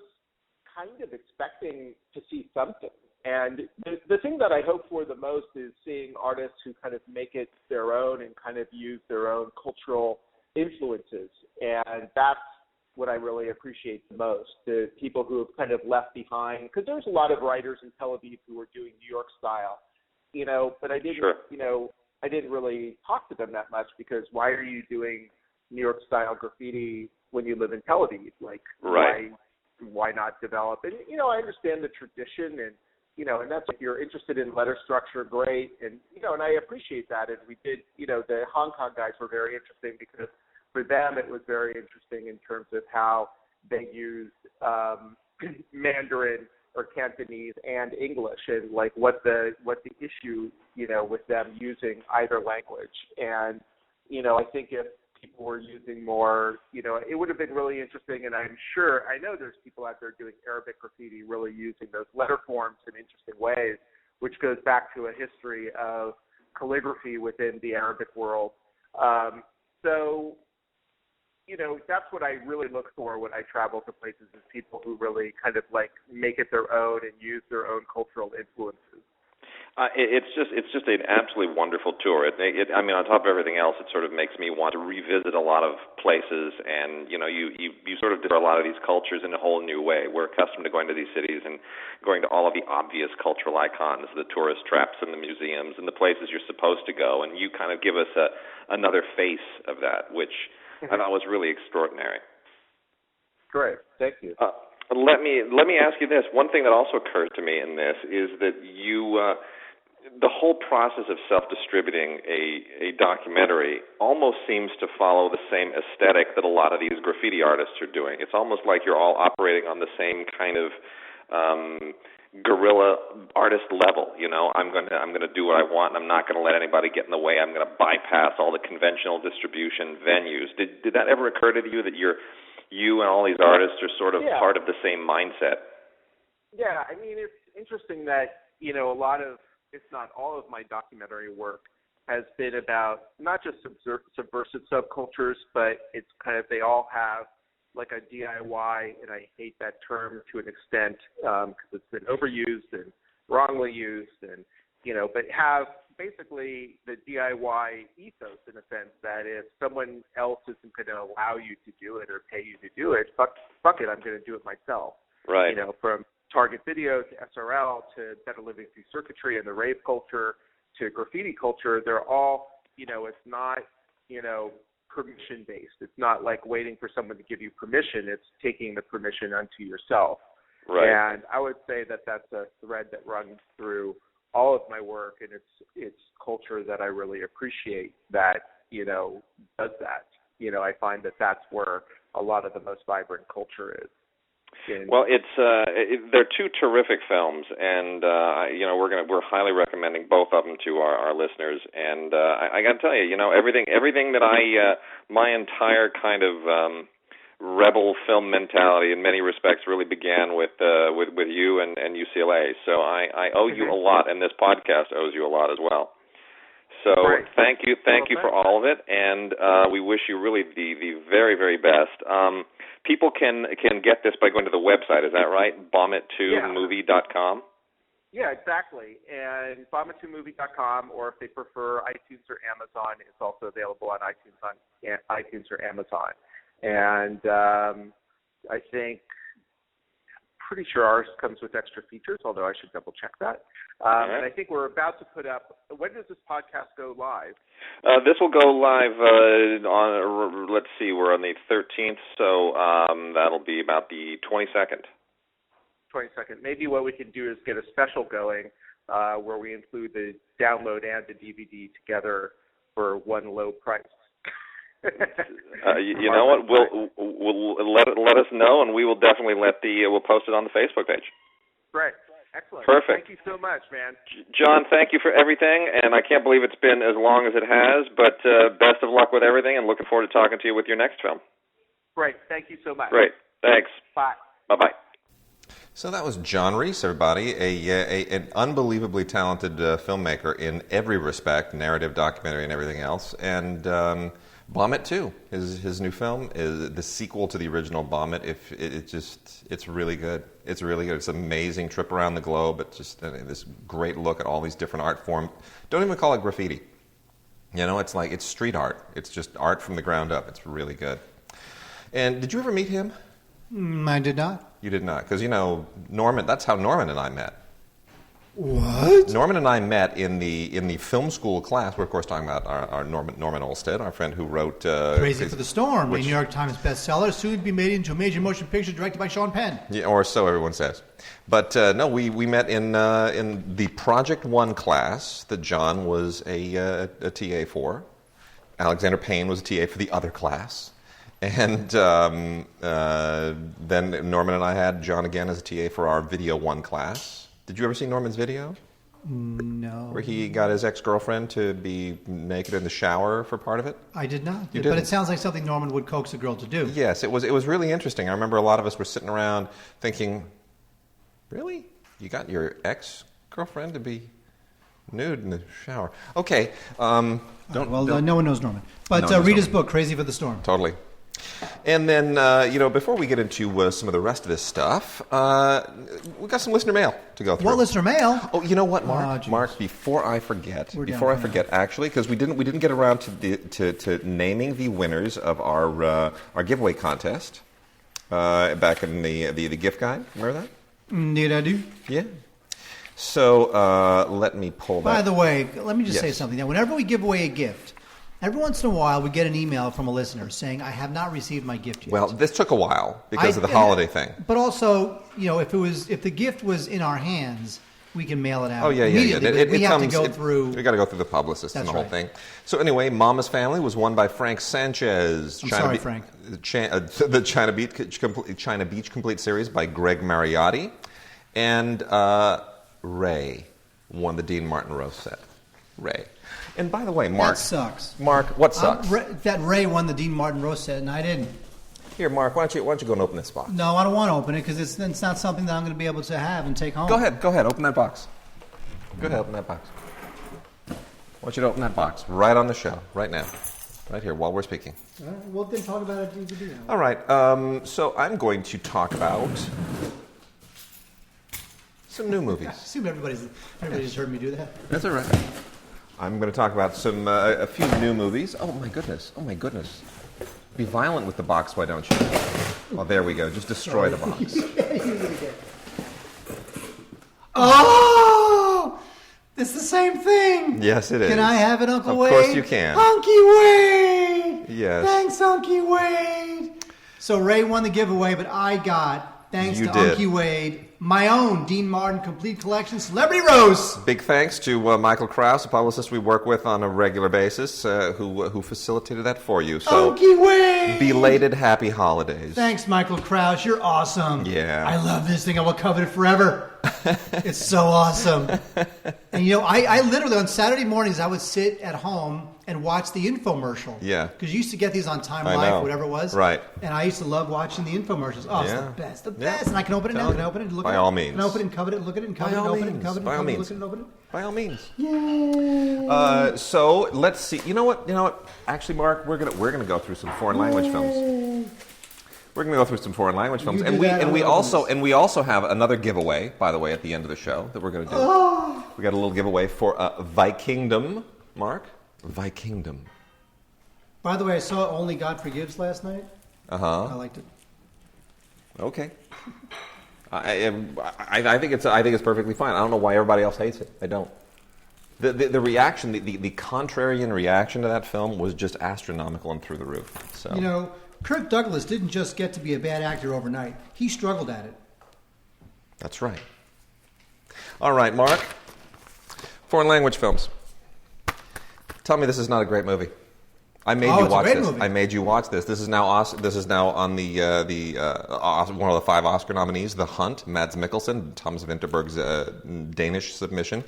kind of expecting to see something. And the thing that I hope for the most is seeing artists who kind of make it their own and kind of use their own cultural influences. And that's what I really appreciate the most, the people who have kind of left behind. Because there's a lot of writers in Tel Aviv who were doing New York style, you know, but I didn't, you know, I didn't really talk to them that much because why are you doing New York style graffiti when you live in Tel Aviv? Like, why not develop? And, you know, I understand the tradition and, you know, and that's if you're interested in letter structure, great. And, you know, and I appreciate that. And we did, you know, the Hong Kong guys were very interesting because for them it was very interesting in terms of how they used Mandarin or Cantonese and English and like what the issue, you know, with them using either language. And, you know, I think if people were using more, you know, it would have been really interesting. And I'm sure, I know there's people out there doing Arabic graffiti really using those letter forms in interesting ways, which goes back to a history of calligraphy within the Arabic world. So, you know, that's what I really look for when I travel to places is people who really kind of like make it their own and use their own cultural influences. It's just an absolutely wonderful tour. I mean, on top of everything else, it sort of makes me want to revisit a lot of places, and you know, you sort of discover a lot of these cultures in a whole new way. We're accustomed to going to these cities and going to all of the obvious cultural icons, the tourist traps and the museums and the places you're supposed to go, and you kind of give us another face of that, which I thought was really extraordinary. Great, thank you. Let me ask you this. One thing that also occurred to me in this is that you. The whole process of self-distributing a documentary almost seems to follow the same aesthetic that a lot of these graffiti artists are doing. It's almost like you're all operating on the same kind of guerrilla artist level. You know, I'm going to do what I want, and I'm not going to let anybody get in the way. I'm going to bypass all the conventional distribution venues. Did that ever occur to you that you and all these artists are sort of part of the same mindset? Yeah, I mean, it's interesting that, you know, a lot of, if not all of my documentary work has been about not just subversive subcultures, but it's kind of, they all have like a DIY, and I hate that term to an extent because it's been overused and wrongly used, and, you know, but have basically the DIY ethos in a sense that if someone else isn't going to allow you to do it or pay you to do it, fuck it, I'm going to do it myself. Right. You know, from Target Video to SRL to Better Living Through Circuitry and the rave culture to graffiti culture, they're all, you know, it's not, you know, permission-based. It's not like waiting for someone to give you permission. It's taking the permission unto yourself. Right. And I would say that that's a thread that runs through all of my work, and it's culture that I really appreciate that, you know, does that. You know, I find that that's where a lot of the most vibrant culture is. Well, they're two terrific films, and you know, we're highly recommending both of them to our listeners. And I got to tell you, you know, everything that my entire kind of rebel film mentality in many respects really began with you and UCLA. So I owe you a lot, and this podcast owes you a lot as well. So thank you for all of it, and we wish you really the very, very best. People can get this by going to the website, is that right? Vomit2movie.com? Yeah, exactly. And vomit2movie.com, or if they prefer iTunes or Amazon, it's also available on iTunes or Amazon. And I think, pretty sure ours comes with extra features, although I should double check that. And I think we're about to put up, when does this podcast go live? This will go live on, let's see, we're on the 13th, so that'll be about the 22nd. 22nd. Maybe what we can do is get a special going where we include the download and the DVD together for one low price. You know what? We'll let us know, and we will definitely we'll post it on the Facebook page. Right. Excellent. Perfect. Thank you so much, man. John, thank you for everything, and I can't believe it's been as long as it has, but best of luck with everything, and looking forward to talking to you with your next film. Great. Thank you so much. Great. Thanks. Bye. Bye-bye. So that was Jon Reiss, everybody, an unbelievably talented filmmaker in every respect, narrative, documentary, and everything else. And Vomit 2, his new film, is the sequel to the original Vomit. It's really good. It's really good. It's an amazing trip around the globe. It's just this great look at all these different art forms. Don't even call it graffiti. It's street art. It's just art from the ground up. It's really good. And did you ever meet him? I did not. You did not, because Norman. That's how Norman and I met. What? Norman and I met in the film school class. We're of course talking about our Norman Olstead, our friend who wrote Crazy for the Storm, a New York Times bestseller, soon to be made into a major motion picture directed by Sean Penn. Yeah, or so everyone says. But no, we met in the Project One class that John was a TA for. Alexander Payne was a TA for the other class. And then Norman and I had John again as a TA for our Video 1 class. Did you ever see Norman's video? No. Where he got his ex-girlfriend to be naked in the shower for part of it? I did not. You But didn't. it sounds like something Norman would coax a girl to do. Yes, it was really interesting. I remember a lot of us were sitting around thinking, really? You got your ex-girlfriend to be nude in the shower? Okay. No one knows Norman. But No, read his book, Crazy for the Storm. Totally. And then, before we get into some of the rest of this stuff, we've got some listener mail to go through. What listener mail? Oh, you know what, Mark? geez. Mark, before I forget, actually, because we didn't get around to naming the winners of our giveaway contest back in the gift guide. Remember that? Did I do? Yeah. So let me pull that. By the way, let me just say Yes. something. Now, whenever we give away a gift, every once in a while we get an email from a listener saying, I have not received my gift yet. Well, this took a while because of the holiday thing. But also, if the gift was in our hands, we can mail it out Oh, yeah. immediately. But we have to go through... We got to go through the publicist and That's the whole right. thing. So anyway, Mama's Family was won by Frank Sanchez. I'm sorry, Frank. The China Beach Complete Series by Greg Mariotti. And Ray won the Dean Martin Rose set. Ray. And by the way, Mark... That sucks. Mark, what sucks? That Ray won the Dean Martin Rose set, and I didn't. Here, Mark, why don't you go and open this box? No, I don't want to open it because it's not something that I'm going to be able to have and take home. Go ahead, open that box. Go ahead, open that box. I want you to open that box right on the show, right now. Right here, while we're speaking. All right, well, then talk about a DVD. All right, so I'm going to talk about some new movies. I assume everybody's heard me do that. That's all right. I'm going to talk about a few new movies. Oh my goodness! Be violent with the box, why don't you? Well, there we go. Just destroy the box. Oh! It's the same thing! Yes, it is. Can I have it, Uncle Wade? Of course you can. Hunky Wade! Yes. Thanks, Hunky Wade! So Ray won the giveaway, but I got, thanks to Hunky Wade, my own Dean Martin Complete Collection Celebrity Rose. Big thanks to Michael Krause, a publicist we work with on a regular basis, who facilitated that for you. So, Hunky Wade! belated happy holidays. Thanks, Michael Krause. You're awesome. Yeah. I love this thing. I will covet it forever. It's so awesome. And I literally on Saturday mornings I would sit at home and watch the infomercial. Yeah. Because you used to get these on Time I Life, know. whatever it was. Right. And I used to love watching the infomercials. Oh, it's the best. The best. And I can open it now. Can I open it and look at it? By all means. Can I open it and covet it and look at it and covet it and open it and covet it and covet it and look at it and open it? By all means. Yay. So let's see. You know what? Actually, Mark, we're gonna go through some foreign language films. We're gonna go through some foreign language films, and we also have another giveaway, by the way, at the end of the show that we're gonna do. Oh. We got a little giveaway for Vikingdom, Mark. Vikingdom. By the way, I saw Only God Forgives last night. Uh-huh. I liked it. Okay. I think it's perfectly fine. I don't know why everybody else hates it. I don't. The reaction, the contrarian reaction to that film was just astronomical and through the roof. So Kirk Douglas didn't just get to be a bad actor overnight. He struggled at it. That's right. All right, Mark. Foreign language films. Tell me this is not a great movie. I made you watch this. Movie. I made you watch this. This is now on the one of the 5 Oscar nominees, The Hunt, Mads Mikkelsen, Thomas Vinterberg's Danish submission.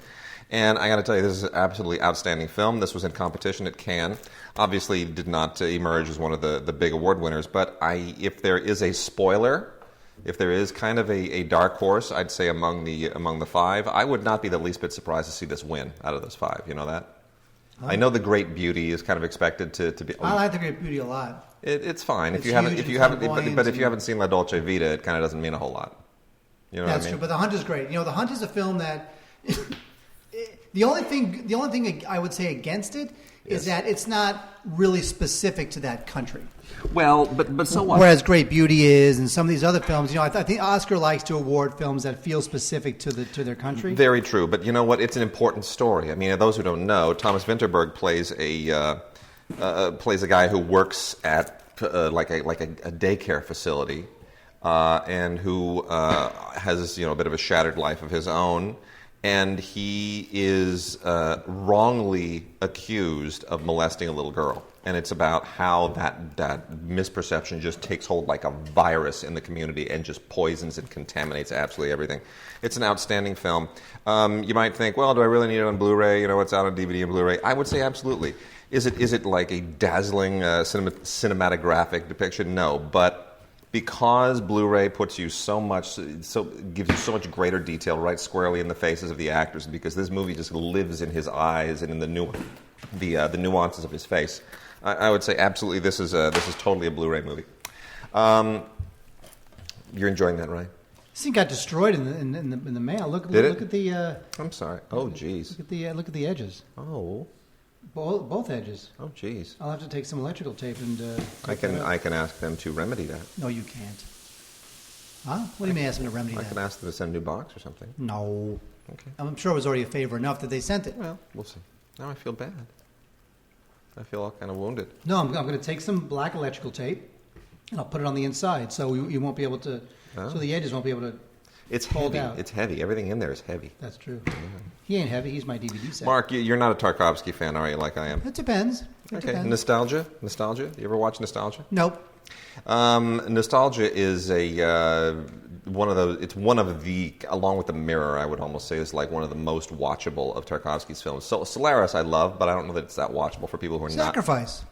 And I got to tell you, this is an absolutely outstanding film. This was in competition at Cannes. Obviously, did not emerge as one of the big award winners. But if there is a spoiler, if there is kind of a dark horse, I'd say among the 5, I would not be the least bit surprised to see this win out of those 5. You know that? I know The Great Beauty is kind of expected to be. I like The Great Beauty a lot. It's fine if you haven't but if you haven't seen La Dolce Vita, it kind of doesn't mean a whole lot. You know That's what I mean? True. But The Hunt is great. You know, The Hunt is a film that the only thing I would say against it is that it's not really specific to that country. Well, but so what? Whereas Great Beauty is, and some of these other films, you know, I think Oscar likes to award films that feel specific to their country. Very true, but you know what? It's an important story. I mean, those who don't know, Thomas Vinterberg plays a guy who works at like a daycare facility, and who has a bit of a shattered life of his own. And he is wrongly accused of molesting a little girl. And it's about how that misperception just takes hold like a virus in the community and just poisons and contaminates absolutely everything. It's an outstanding film. You might think, well, do I really need it on Blu-ray? You know, it's out on DVD and Blu-ray. I would say absolutely. Is it like a dazzling cinematographic depiction? No, but because Blu-ray puts you gives you so much greater detail right squarely in the faces of the actors, because this movie just lives in his eyes and in the nuances of his face. I would say absolutely this is totally a Blu-ray movie. You're enjoying that, right? This thing got destroyed in the mail. Look at the. I'm sorry. Oh, geez. Look at the edges. Oh. Both edges. Oh, geez. I'll have to take some electrical tape and. I can ask them to remedy that. No, you can't. Huh? What do you mean ask them to remedy that? I can ask them to send a new box or something. No. Okay. I'm sure it was already a favor enough that they sent it. Well, we'll see. Now I feel bad. I feel all kind of wounded. No, I'm going to take some black electrical tape and I'll put it on the inside, so you won't be able to. Oh. So the edges won't be able to. It's heavy. It's heavy. Everything in there is heavy. That's true. Yeah. He ain't heavy. He's my DVD set. Mark, you're not a Tarkovsky fan, are you, like I am? It depends. Okay. Nostalgia? You ever watch Nostalgia? Nope. Nostalgia is one of the, along with The Mirror, I would almost say is like one of the most watchable of Tarkovsky's films. So Solaris I love, but I don't know that it's that watchable for people who are Sacrifice.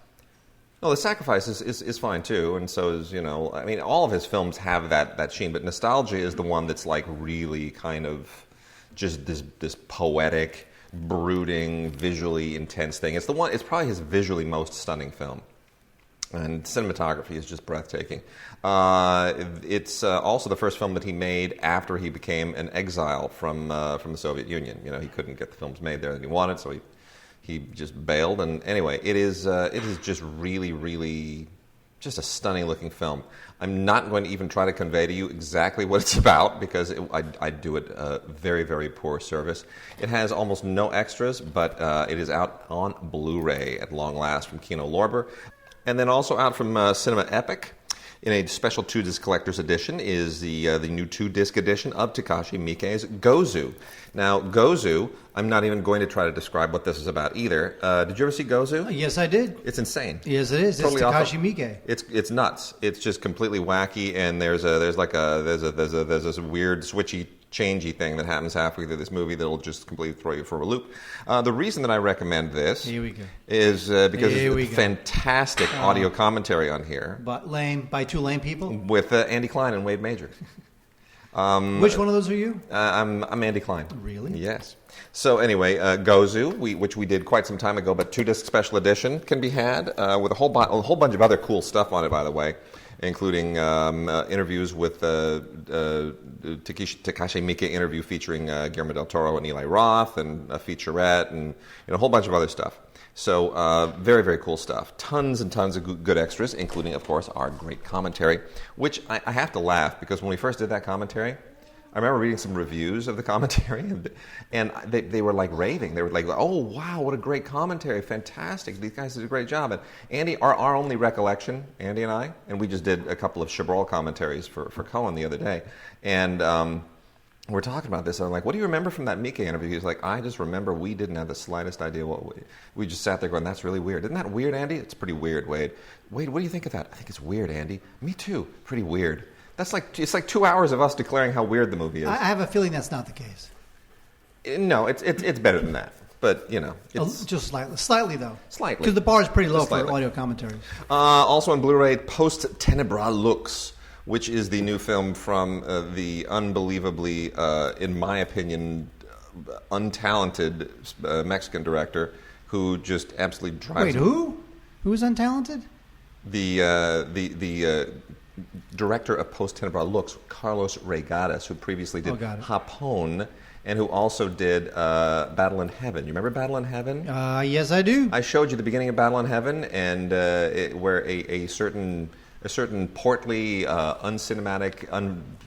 No, The Sacrifice is fine too, and so is, I mean, all of his films have that sheen, but Nostalgia is the one that's like really kind of just this poetic, brooding, visually intense thing. It's probably his visually most stunning film, and cinematography is just breathtaking. It's also the first film that he made after he became an exile from the Soviet Union. He couldn't get the films made there that he wanted, so he just bailed. And anyway, it is just really, really just a stunning looking film. I'm not going to even try to convey to you exactly what it's about, because I do it very, very poor service. It has almost no extras, but it is out on Blu-ray at long last from Kino Lorber. And then also out from Cinema Epic in a special 2-disc collector's edition is the new 2-disc edition of Takashi Miike's Gozu. Now, Gozu, I'm not even going to try to describe what this is about either. Did you ever see Gozu? Yes, I did. It's insane. Yes, it is. Totally, it's Takashi Miike. It's nuts. It's just completely wacky, and there's this weird switchy changey thing that happens halfway through this movie that'll just completely throw you for a loop. The reason that I recommend this is because it's fantastic audio commentary on here. But by two lame people? With Andy Klein and Wade Major. Which one of those are you? I'm Andy Klein. Really? Yes. So anyway, Gozu, which we did quite some time ago, but 2-disc special edition can be had with a whole bunch of other cool stuff on it, by the way, including interviews with Takashi Miike interview featuring Guillermo del Toro and Eli Roth, and a featurette, and a whole bunch of other stuff. So very, very cool stuff. Tons and tons of good extras, including, of course, our great commentary, which I have to laugh, because when we first did that commentary, I remember reading some reviews of the commentary, and they were like raving. They were like, "Oh wow, what a great commentary! Fantastic! These guys did a great job." And Andy, our only recollection, Andy and I, and we just did a couple of Chabrol commentaries for Cohen the other day, and we're talking about this. I'm like, what do you remember from that Mika interview? He's like, I just remember we didn't have the slightest idea what we just sat there going, that's really weird. Isn't that weird, Andy? It's pretty weird, Wade. Wade, what do you think of that? I think it's weird, Andy. Me too. Pretty weird. It's like 2 hours of us declaring how weird the movie is. I have a feeling that's not the case. No, it's better than that. But, it's... Just slightly though. Slightly. Because the bar is pretty low for audio commentaries. Also on Blu-ray, Post Tenebra Lux, which is the new film from the unbelievably, in my opinion, untalented Mexican director who just absolutely drives... Wait, who? Who is untalented? The director of Post Tenebra Lux, Carlos Regadas, who previously did Japón, and who also did Battle in Heaven. You remember Battle in Heaven? Yes, I do. I showed you the beginning of Battle in Heaven, and where a certain portly, uncinematic,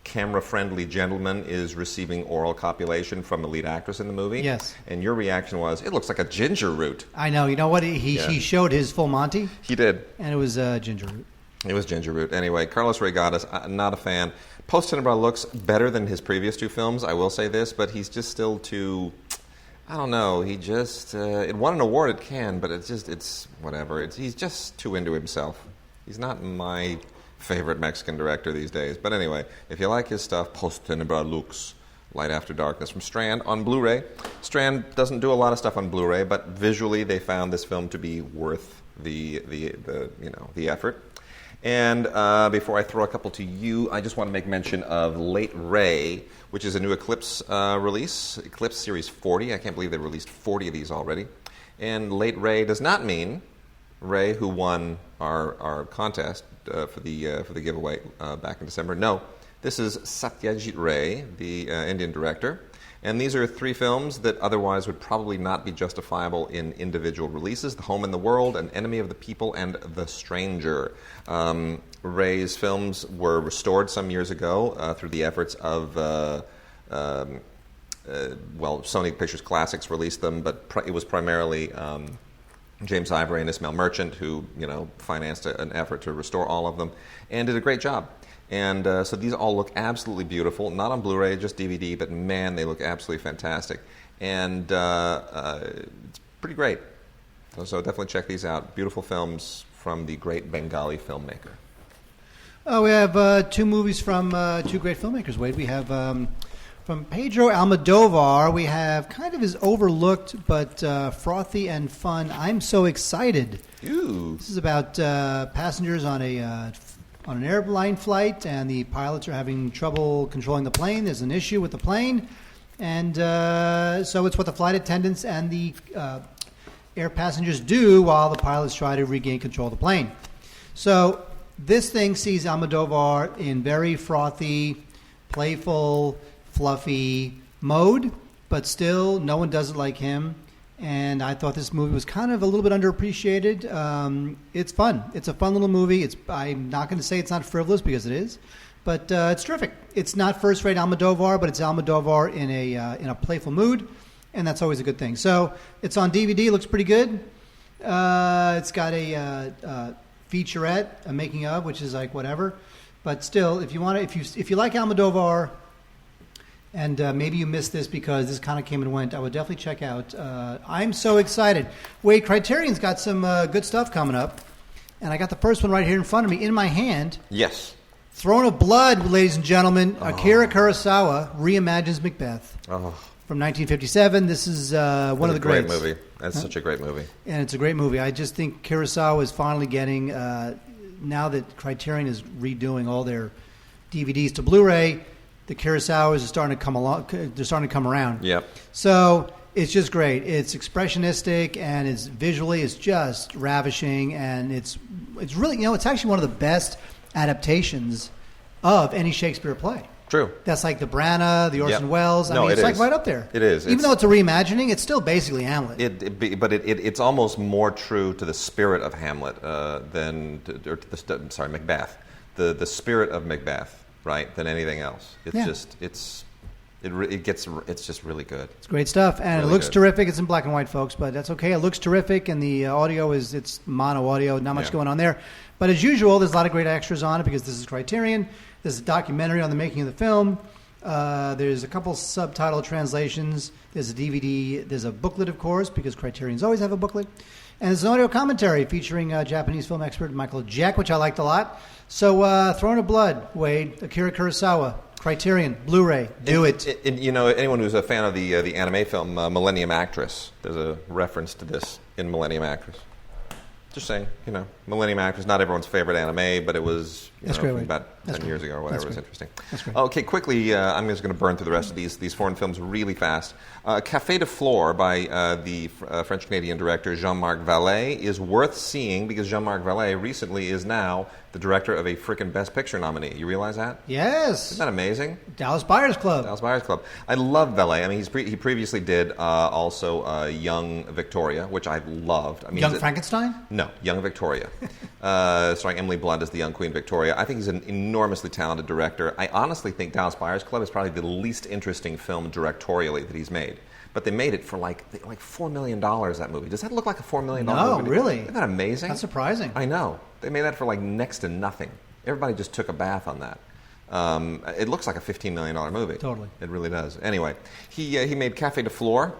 camera-friendly gentleman is receiving oral copulation from the lead actress in the movie. Yes. And your reaction was, it looks like a ginger root. I know. You know what? He showed his full Monty. He did. And it was ginger root. It was ginger root. Anyway, Carlos Regadas, not a fan. Post Tenebra looks better than his previous two films, I will say this, but he's just still too... I don't know. He just... it won an award at Cannes, but it's whatever. He's just too into himself. He's not my favorite Mexican director these days. But anyway, if you like his stuff, Post Tenebra Lux, Light After Darkness from Strand on Blu-ray. Strand doesn't do a lot of stuff on Blu-ray, but visually they found this film to be worth the effort. And before I throw a couple to you, I just want to make mention of Late Ray, which is a new Eclipse release, Eclipse Series 40. I can't believe they released 40 of these already. And Late Ray does not mean Ray, who won our contest for the giveaway back in December. No, this is Satyajit Ray, the Indian director. And these are three films that otherwise would probably not be justifiable in individual releases: The Home in the World, An Enemy of the People, and The Stranger. Ray's films were restored some years ago through the efforts of, Sony Pictures Classics released them, but it was primarily James Ivory and Ismail Merchant who, financed an effort to restore all of them and did a great job. And so these all look absolutely beautiful, not on Blu-ray, just DVD, but man, they look absolutely fantastic. And it's pretty great. So definitely check these out. Beautiful films from the great Bengali filmmaker. We have two movies from two great filmmakers, Wade. We have from Pedro Almodovar, we have kind of his overlooked but frothy and fun I'm So Excited. Ooh. This is about passengers on an airline flight, and the pilots are having trouble controlling the plane. There's an issue with the plane, and so it's what the flight attendants and the air passengers do while the pilots try to regain control of the plane. So this thing sees Almodovar in very frothy, playful, fluffy mode, but still no one does it like him. And I thought this movie was kind of a little bit underappreciated. It's fun. It's a fun little movie. I'm not going to say it's not frivolous, because it is, but it's terrific. It's not first-rate Almodovar, but it's Almodovar in a playful mood, and that's always a good thing. So it's on DVD. It looks pretty good. It's got a featurette, a making of, which is like whatever. But still, if you like Almodovar, and maybe you missed this because this kind of came and went, I would definitely check out I'm So Excited. Wade, Criterion's got some good stuff coming up, and I got the first one right here in front of me, in my hand. Yes. Throne of Blood, ladies and gentlemen. Akira Kurosawa reimagines Macbeth. From 1957. This is one of the greats. Great movie. That's such a great movie. And it's a great movie. I just think Kurosawa is finally getting, now that Criterion is redoing all their DVDs to Blu-ray, the Kurosawas are starting to come along. They're starting to come around. Yep. So it's just great. It's expressionistic, and it's visually it's just ravishing, and it's really, it's actually one of the best adaptations of any Shakespeare play. True. That's like the Branagh, the Orson Welles. I mean, it's like right up there. It is. Even though it's a reimagining, it's still basically Hamlet. But it's almost more true to the spirit of Hamlet Macbeth. The spirit of Macbeth. Right, than anything else. It's just really good. It's great stuff, and really it looks good. terrific. It's in black and white, folks, but that's okay. It looks terrific, and the audio it's mono audio, not much going on there. But as usual, there's a lot of great extras on it because this is Criterion. There's a documentary on the making of the film, There's a couple subtitle translations. There's a DVD. There's a booklet, of course, because Criterions always have a booklet. And there's an audio commentary featuring Japanese film expert Michael Jack, which I liked a lot. So Throne of Blood, Wade, Akira Kurosawa, Criterion, Blu-ray, do it. Anyone who's a fan of the anime film Millennium Actress, there's a reference to this in Millennium Actress. Just saying, Millennium Actress, not everyone's favorite anime, but it was about 10 years ago or whatever. It was interesting. That's great. Okay, quickly, I'm just going to burn through the rest of these foreign films really fast. Café de Flore by the French-Canadian director Jean-Marc Vallée is worth seeing because Jean-Marc Vallée recently is now the director of a frickin' Best Picture nominee. You realize that? Yes. Isn't that amazing? Dallas Buyers Club. Dallas Buyers Club. I love Vallée. I mean, he previously did also Young Victoria, which I loved. Young Frankenstein? No, Young Victoria. Starring Emily Blunt as the young Queen Victoria. I think he's an enormously talented director. I honestly think Dallas Buyers Club is probably the least interesting film directorially that he's made. But they made it for like $4 million, that movie. Does that look like a $4 million movie? No, really. Isn't that amazing? That's surprising. I know. They made that for like next to nothing. Everybody just took a bath on that. It looks like a $15 million movie. Totally. It really does. Anyway, he made Café de Flore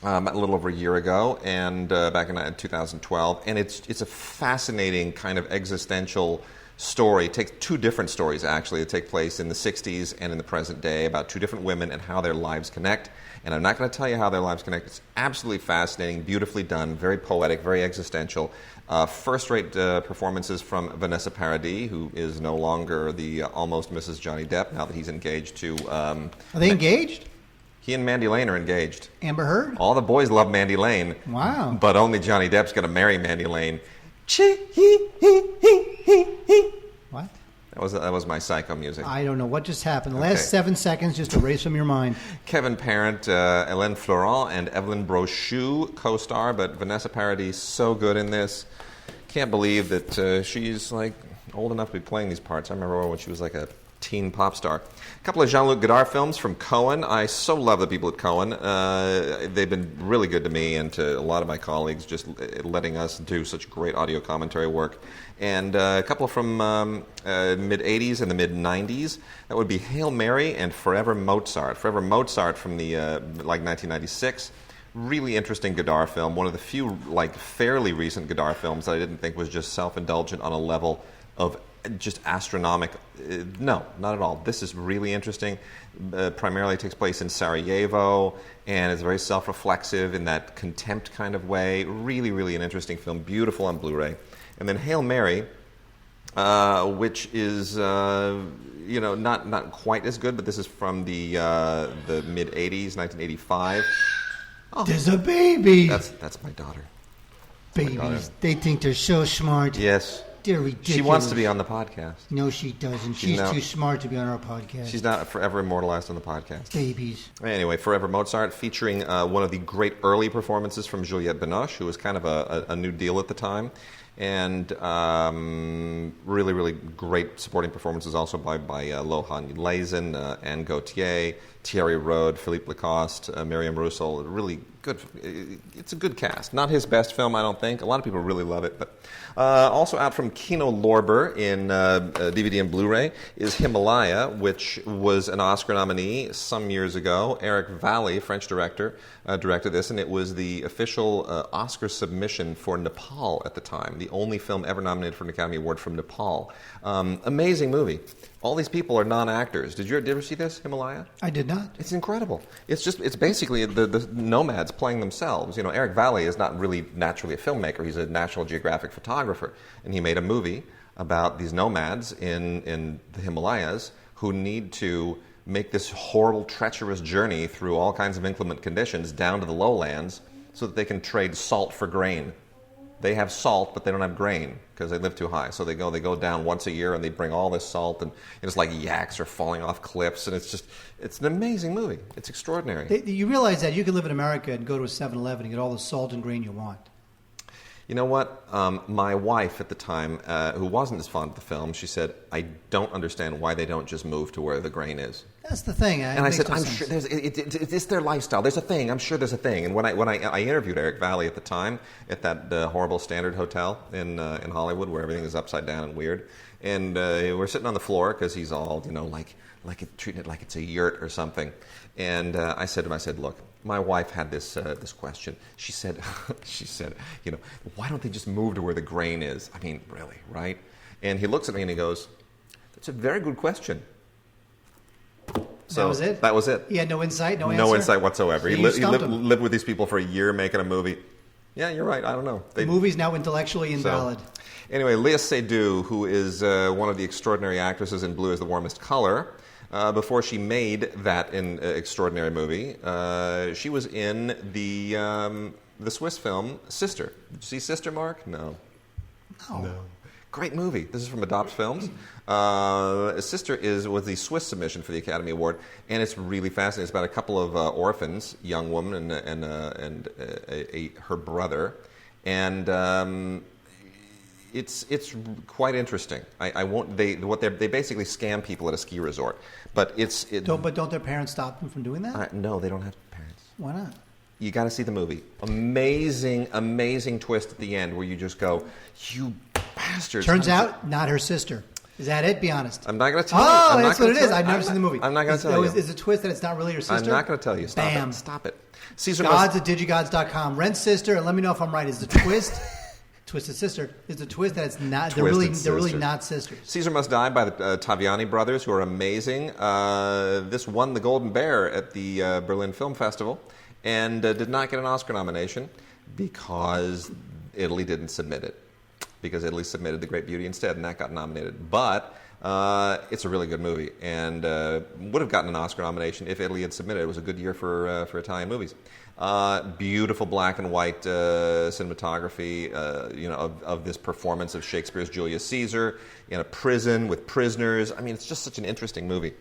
a little over a year ago, and back in 2012. And it's a fascinating kind of existential story. It takes two different stories, actually, that take place in the 60s and in the present day about two different women and how their lives connect. And I'm not going to tell you how their lives connect. It's absolutely fascinating, beautifully done, very poetic, very existential. First-rate performances from Vanessa Paradis, who is no longer the almost Mrs. Johnny Depp now that he's engaged to... Are they engaged? He and Mandy Lane are engaged. Amber Heard? All the boys love Mandy Lane. Wow. But only Johnny Depp's going to marry Mandy Lane. What? That was my Psycho music. I don't know what just happened. The last 7 seconds just erased from your mind. Kevin Parent, Hélène Florent, and Evelyn Brochu co-star, but Vanessa Paradis so good in this. Can't believe that she's like old enough to be playing these parts. I remember when she was like a teen pop star. A couple of Jean-Luc Godard films from Cohen. I so love the people at Cohen. They've been really good to me and to a lot of my colleagues, just letting us do such great audio commentary work. And a couple from mid-'80s and the mid-'90s. That would be Hail Mary and Forever Mozart. Forever Mozart from the 1996. Really interesting Godard film. One of the few fairly recent Godard films that I didn't think was just self-indulgent on a level of just astronomical. No, not at all. This is really interesting. Primarily takes place in Sarajevo, and it's very self-reflexive in that contempt kind of way. Really, really an interesting film. Beautiful on Blu-ray. And then Hail Mary, which is not quite as good, but this is from the mid-'80s, 1985. Oh, there's a baby. That's my daughter. Babies, they think they're so smart. Yes. They're ridiculous. She wants to be on the podcast. No, she doesn't. She's too smart to be on our podcast. She's not forever immortalized on the podcast. Babies. Anyway, Forever Mozart, featuring one of the great early performances from Juliette Binoche, who was kind of a new deal at the time. And really, really great supporting performances also by Lohan Lazen, Anne Gauthier, Thierry Rode, Philippe Lacoste, Miriam Roussel. Really good. It's a good cast. Not his best film, I don't think. A lot of people really love it. But also out from Kino Lorber in DVD and Blu-ray is Himalaya, which was an Oscar nominee some years ago. Eric Valli, French director, directed this, and it was the official Oscar submission for Nepal at the time. The only film ever nominated for an Academy Award from Nepal. Amazing movie. All these people are non-actors. Did you ever see this, Himalaya? I did not. It's incredible. It's basically the nomads playing themselves. Eric Valli is not really naturally a filmmaker. He's a National Geographic photographer, and he made a movie about these nomads in the Himalayas who need to make this horrible, treacherous journey through all kinds of inclement conditions down to the lowlands so that they can trade salt for grain. They have salt, but they don't have grain because they live too high. So they go down once a year and they bring all this salt, and it's like yaks are falling off cliffs, and it's an amazing movie. It's extraordinary. You realize that you can live in America and go to a 7-Eleven and get all the salt and grain you want. You know what? My wife at the time, who wasn't as fond of the film, she said, I don't understand why they don't just move to where the grain is. That's the thing. And I said, I'm sure it's their lifestyle. There's a thing. I'm sure there's a thing. And when I interviewed Eric Valli at the time at that horrible Standard Hotel in Hollywood where everything is upside down and weird, and we're sitting on the floor because he's all treating it like it's a yurt or something. And I said to him, look, my wife had this question. She said, why don't they just move to where the grain is? I mean, really, right? And he looks at me and he goes, that's a very good question. So that was it? That was it. He had no insight, no answer? No insight whatsoever. So he lived with these people for a year making a movie. Yeah, you're right. I don't know. The movie's now intellectually invalid. So, anyway, Léa Seydoux, who is one of the extraordinary actresses in Blue is the Warmest Color, before she made that extraordinary movie, she was in the Swiss film Sister. Did you see Sister, Mark? No. Great movie. This is from Adopt Films. Sister was the Swiss submission for the Academy Award, and it's really fascinating. It's about a couple of orphans, young woman and her brother, and it's quite interesting. I won't. They basically scam people at a ski resort, but don't their parents stop them from doing that? No, they don't have parents. Why not? You got to see the movie. Amazing twist at the end where you just go, you bastards. Turns out, not her sister. Is that it? Be honest. I'm not going to tell you. Oh, that's what it is. I've never seen the movie. I'm not going to tell you. Is a twist that it's not really her sister? I'm not going to tell you. Stop it. Gods at Digigods.com. Rent sister, and let me know if I'm right. Is the twist... Twisted Sister is the twist that it's not. They're really not sisters. Caesar Must Die by the Taviani brothers, who are amazing. This won the Golden Bear at the Berlin Film Festival, and did not get an Oscar nomination because Italy didn't submit it. Because Italy submitted The Great Beauty instead, and that got nominated. But it's a really good movie, and would have gotten an Oscar nomination if Italy had submitted. It was a good year for Italian movies. Beautiful black and white cinematography, of this performance of Shakespeare's Julius Caesar in a prison with prisoners. I mean, it's just such an interesting movie.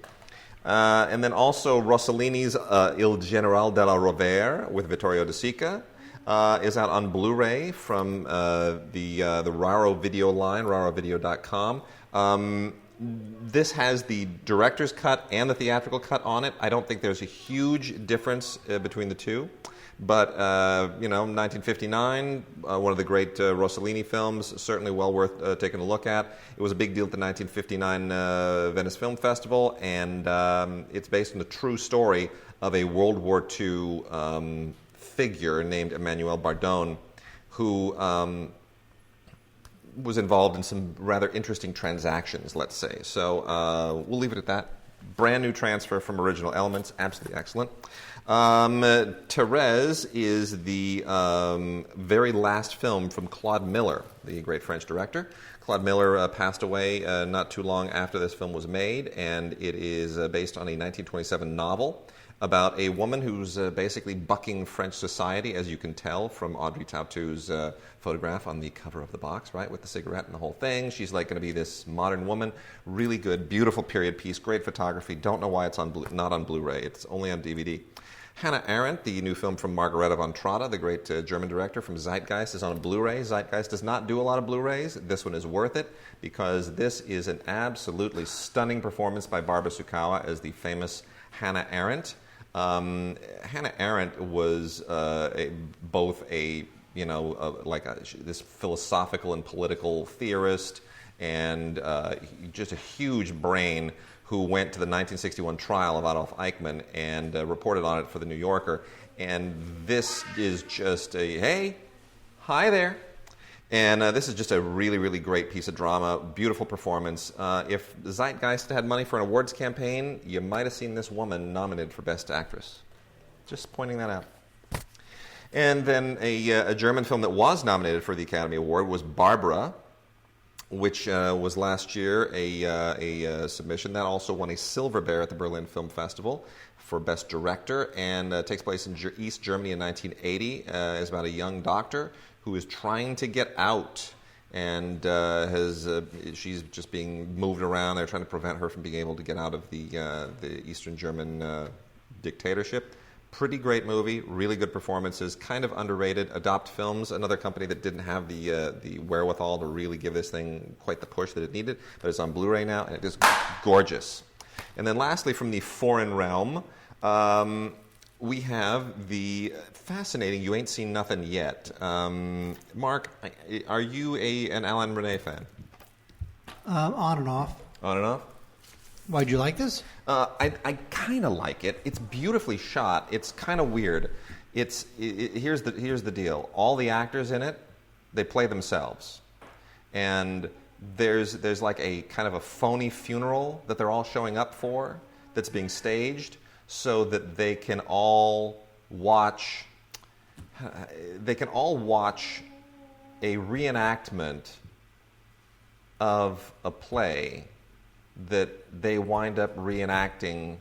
And then also Rossellini's Il General della Rovere with Vittorio De Sica is out on Blu-ray from the Raro Video line, rarovideo.com. This has the director's cut and the theatrical cut on it. I don't think there's a huge difference between the two. But, 1959, one of the great Rossellini films, certainly well worth taking a look at. It was a big deal at the 1959 Venice Film Festival, and it's based on the true story of a World War II figure named Emmanuel Bardone, who... was involved in some rather interesting transactions, let's say. So we'll leave it at that. Brand new transfer from Original Elements, absolutely excellent. Thérèse is the very last film from Claude Miller, the great French director. Claude Miller passed away not too long after this film was made, and it is based on a 1927 novel about a woman who's basically bucking French society, as you can tell from Audrey Tauto's photograph on the cover of the box, right, with the cigarette and the whole thing. She's like going to be this modern woman, really good, beautiful period piece, great photography. Don't know why it's not on Blu-ray. It's only on DVD. Hannah Arendt, the new film from Margareta von Trotta, the great German director from Zeitgeist, is on a Blu-ray. Zeitgeist does not do a lot of Blu-rays. This one is worth it because this is an absolutely stunning performance by Barbara Sukawa as the famous Hannah Arendt. Hannah Arendt was this philosophical and political theorist, and just a huge brain who went to the 1961 trial of Adolf Eichmann and reported on it for the New Yorker. And this is just hey, hi there. And this is just a really, really great piece of drama, beautiful performance. If Zeitgeist had money for an awards campaign, you might have seen this woman nominated for Best Actress. Just pointing that out. And then a German film that was nominated for the Academy Award was Barbara, which was last year a submission. That also won a Silver Bear at the Berlin Film Festival for Best Director, and takes place in East Germany in 1980. Is about a young doctor who is trying to get out, and she's just being moved around. They're trying to prevent her from being able to get out of the Eastern German dictatorship. Pretty great movie, really good performances, kind of underrated. Adopt Films, another company that didn't have the wherewithal to really give this thing quite the push that it needed, but it's on Blu-ray now, and it is gorgeous. And then lastly, from the foreign realm, we have the fascinating You Ain't Seen Nothing Yet. Mark, are you an Alain Resnais fan? On and off. On and off? Why'd you like this? I kind of like it. It's beautifully shot. It's kind of weird. Here's the deal. All the actors in it, they play themselves. And there's like a kind of a phony funeral that they're all showing up for that's being staged so that they can all watch a reenactment of a play that they wind up reenacting.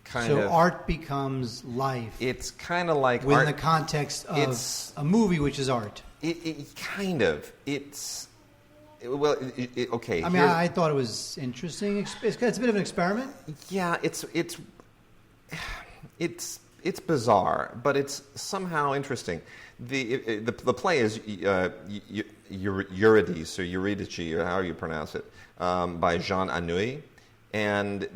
So art becomes life. It's kind of like within art, the context of a movie, which is art. It kind of. Okay. I mean, I thought it was interesting. It's a bit of an experiment. Yeah, it's bizarre, but it's somehow interesting. The play is Eurydice or Eurydice, or however you pronounce it, by Jean Anouilh, and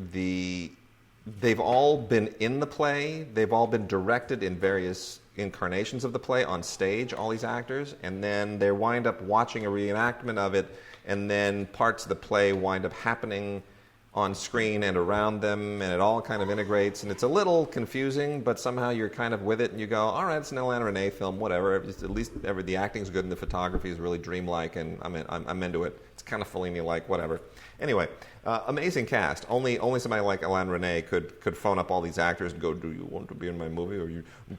they've all been in the play. They've all been directed in various incarnations of the play on stage, all these actors, and then they wind up watching a reenactment of it, and then parts of the play wind up happening on screen and around them, and it all kind of integrates, and it's a little confusing, but somehow you're kind of with it, and you go, all right, it's an Alain Resnais film, whatever. At least the acting's good, and the photography is really dreamlike, and I'm into it. It's kind of Fellini-like, whatever. Anyway, amazing cast. Only somebody like Alain Resnais could phone up all these actors and go, do you want to be in my movie? Or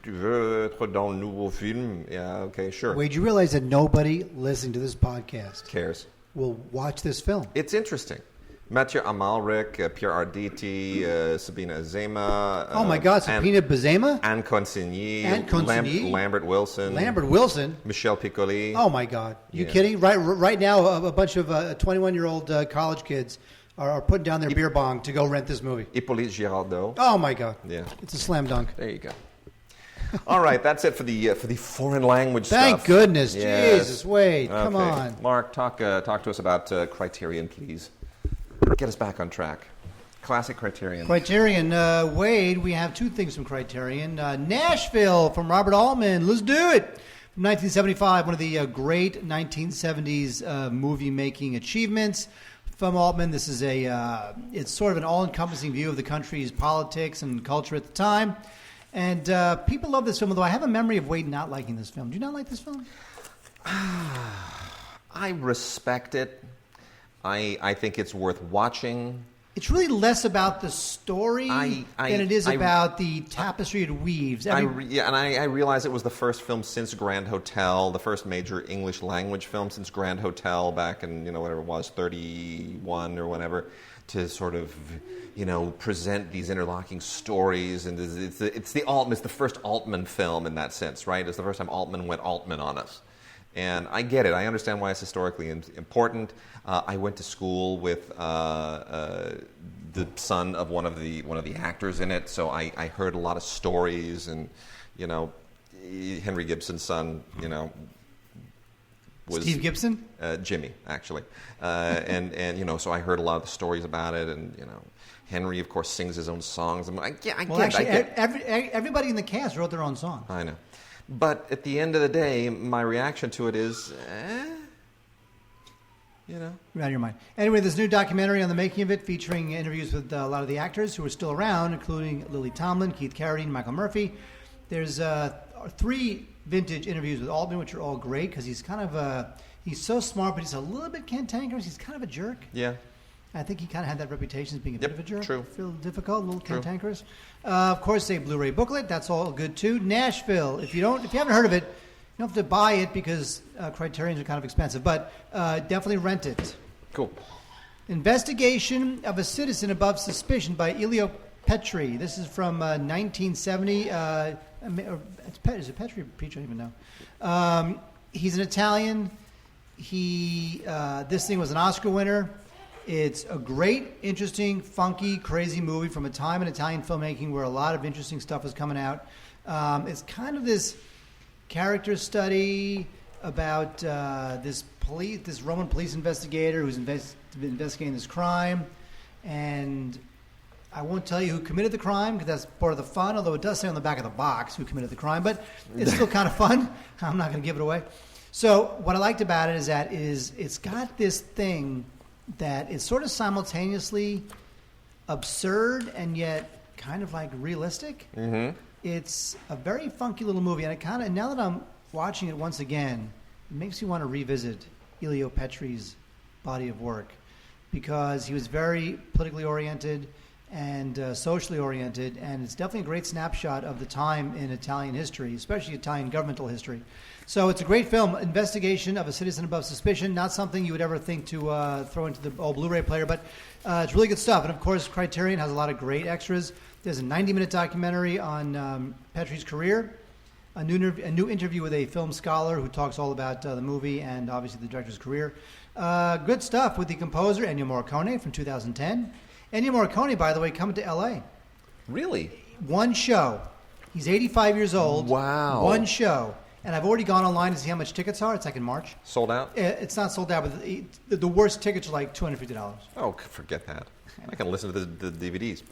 tu veux être dans le nouveau film? Yeah, okay, sure. Wade, you realize that nobody listening to this podcast cares. Will watch this film. It's interesting. Mathieu Amalric, Pierre Arditi, Sabina Azema. Oh my God, Sabina Azema? Anne Consigny. Lambert Wilson. Michel Piccoli. Oh my God. You kidding? Right now, a bunch of 21-year-old college kids are putting down their beer bong to go rent this movie. Hippolyte Girardot. Oh my God. Yeah. It's a slam dunk. There you go. All right, that's it for the foreign language stuff. Thank goodness. Yes. Jesus, Wade, come on. Mark, talk to us about Criterion, please. Get us back on track. Classic Criterion. Wade, we have two things from Criterion. Nashville from Robert Altman. Let's do it. From 1975, one of the great 1970s movie-making achievements from Altman. This is it's sort of an all-encompassing view of the country's politics and culture at the time. And people love this film, although I have a memory of Wade not liking this film. Do you not like this film? I respect it. I think it's worth watching. It's really less about the story than it is about the tapestry it weaves. I realize it was the first film since Grand Hotel, the first major English language film since Grand Hotel back in, whatever it was, 31 or whatever, to sort of, present these interlocking stories. And it's the first Altman film in that sense, right? It's the first time Altman went Altman on us. And I get it. I understand why it's historically important. I went to school with the son of one of the actors in it, so I heard a lot of stories. And Henry Gibson's son, was Steve Gibson, Jimmy actually, and so I heard a lot of the stories about it, and Henry of course sings his own songs. I get it. Everybody in the cast wrote their own song. I know. But at the end of the day, my reaction to it is, You're out of your mind. Anyway, this new documentary on the making of it, featuring interviews with a lot of the actors who are still around, including Lily Tomlin, Keith Carradine, Michael Murphy. There's 3 vintage interviews with Altman, which are all great, because he's kind of he's so smart, but he's a little bit cantankerous. He's kind of a jerk. Yeah. I think he kind of had that reputation as being a bit of a jerk. True. Feel difficult, a little cantankerous. Of course, a Blu-ray booklet. That's all good too. Nashville. If you haven't heard of it, you don't have to buy it because Criterions are kind of expensive, but definitely rent it. Cool. Investigation of a Citizen Above Suspicion by Elio Petri. This is from 1970. Is it Petri or Petri? I don't even know. He's an Italian. This thing was an Oscar winner. It's a great, interesting, funky, crazy movie from a time in Italian filmmaking where a lot of interesting stuff was coming out. It's kind of this character study about this Roman police investigator who's investigating this crime. and I won't tell you who committed the crime because that's part of the fun, although it does say on the back of the box who committed the crime, but it's still kind of fun. I'm not going to give it away. So what I liked about it is that it's got this thing that is sort of simultaneously absurd and yet kind of like realistic. Mm-hmm. It's a very funky little movie, and it kind of, now that I'm watching it once again, it makes me want to revisit Elio Petri's body of work because he was very politically oriented and socially oriented, and it's definitely a great snapshot of the time in Italian history, especially Italian governmental history. So it's a great film, investigation of a citizen above suspicion, not something you would ever think to throw into the old Blu-ray player, but it's really good stuff. And of course, Criterion has a lot of great extras. There's a 90-minute documentary on Petri's career, a new interview with a film scholar who talks all about the movie and obviously the director's career. Good stuff with the composer, Ennio Morricone, from 2010. Ennio Morricone, by the way, coming to L.A. Really? One show. He's 85 years old. Wow. One show. And I've already gone online to see how much tickets are. It's like in March. Sold out? It's not sold out, but the worst tickets are like $250. Oh, forget that. I can listen to the DVDs.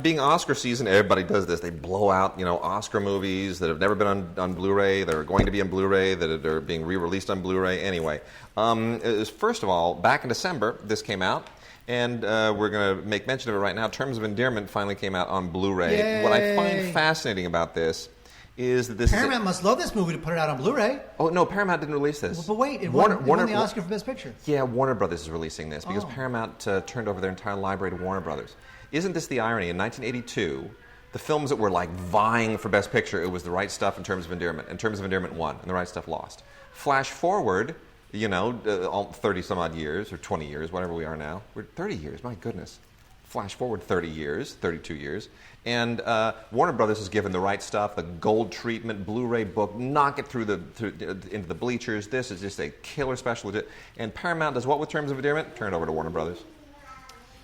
Being Oscar season, everybody does this. They blow out, Oscar movies that have never been on Blu-ray, that are going to be on Blu-ray, that are being re-released on Blu-ray. Anyway, first of all, back in December, this came out. And we're going to make mention of it right now. Terms of Endearment finally came out on Blu-ray. Yay. What I find fascinating about this is that this Paramount must love this movie to put it out on Blu-ray. Oh, no, Paramount didn't release this. But wait, it won the Oscar for Best Picture. Yeah, Warner Brothers is releasing this because Paramount turned over their entire library to Warner Brothers. Isn't this the irony? In 1982, the films that were like vying for Best Picture, it was The Right Stuff and Terms of Endearment. And Terms of Endearment won, and The Right Stuff lost. Flash forward, 30-some-odd years, or 20 years, whatever we are now. We're 30 years, my goodness. Flash forward 30 years, 32 years. And Warner Brothers has given The Right Stuff the gold treatment, Blu-ray book, knock it into the bleachers. This is just a killer special edition. And Paramount does what with Terms of Endearment? Turn it over to Warner Brothers.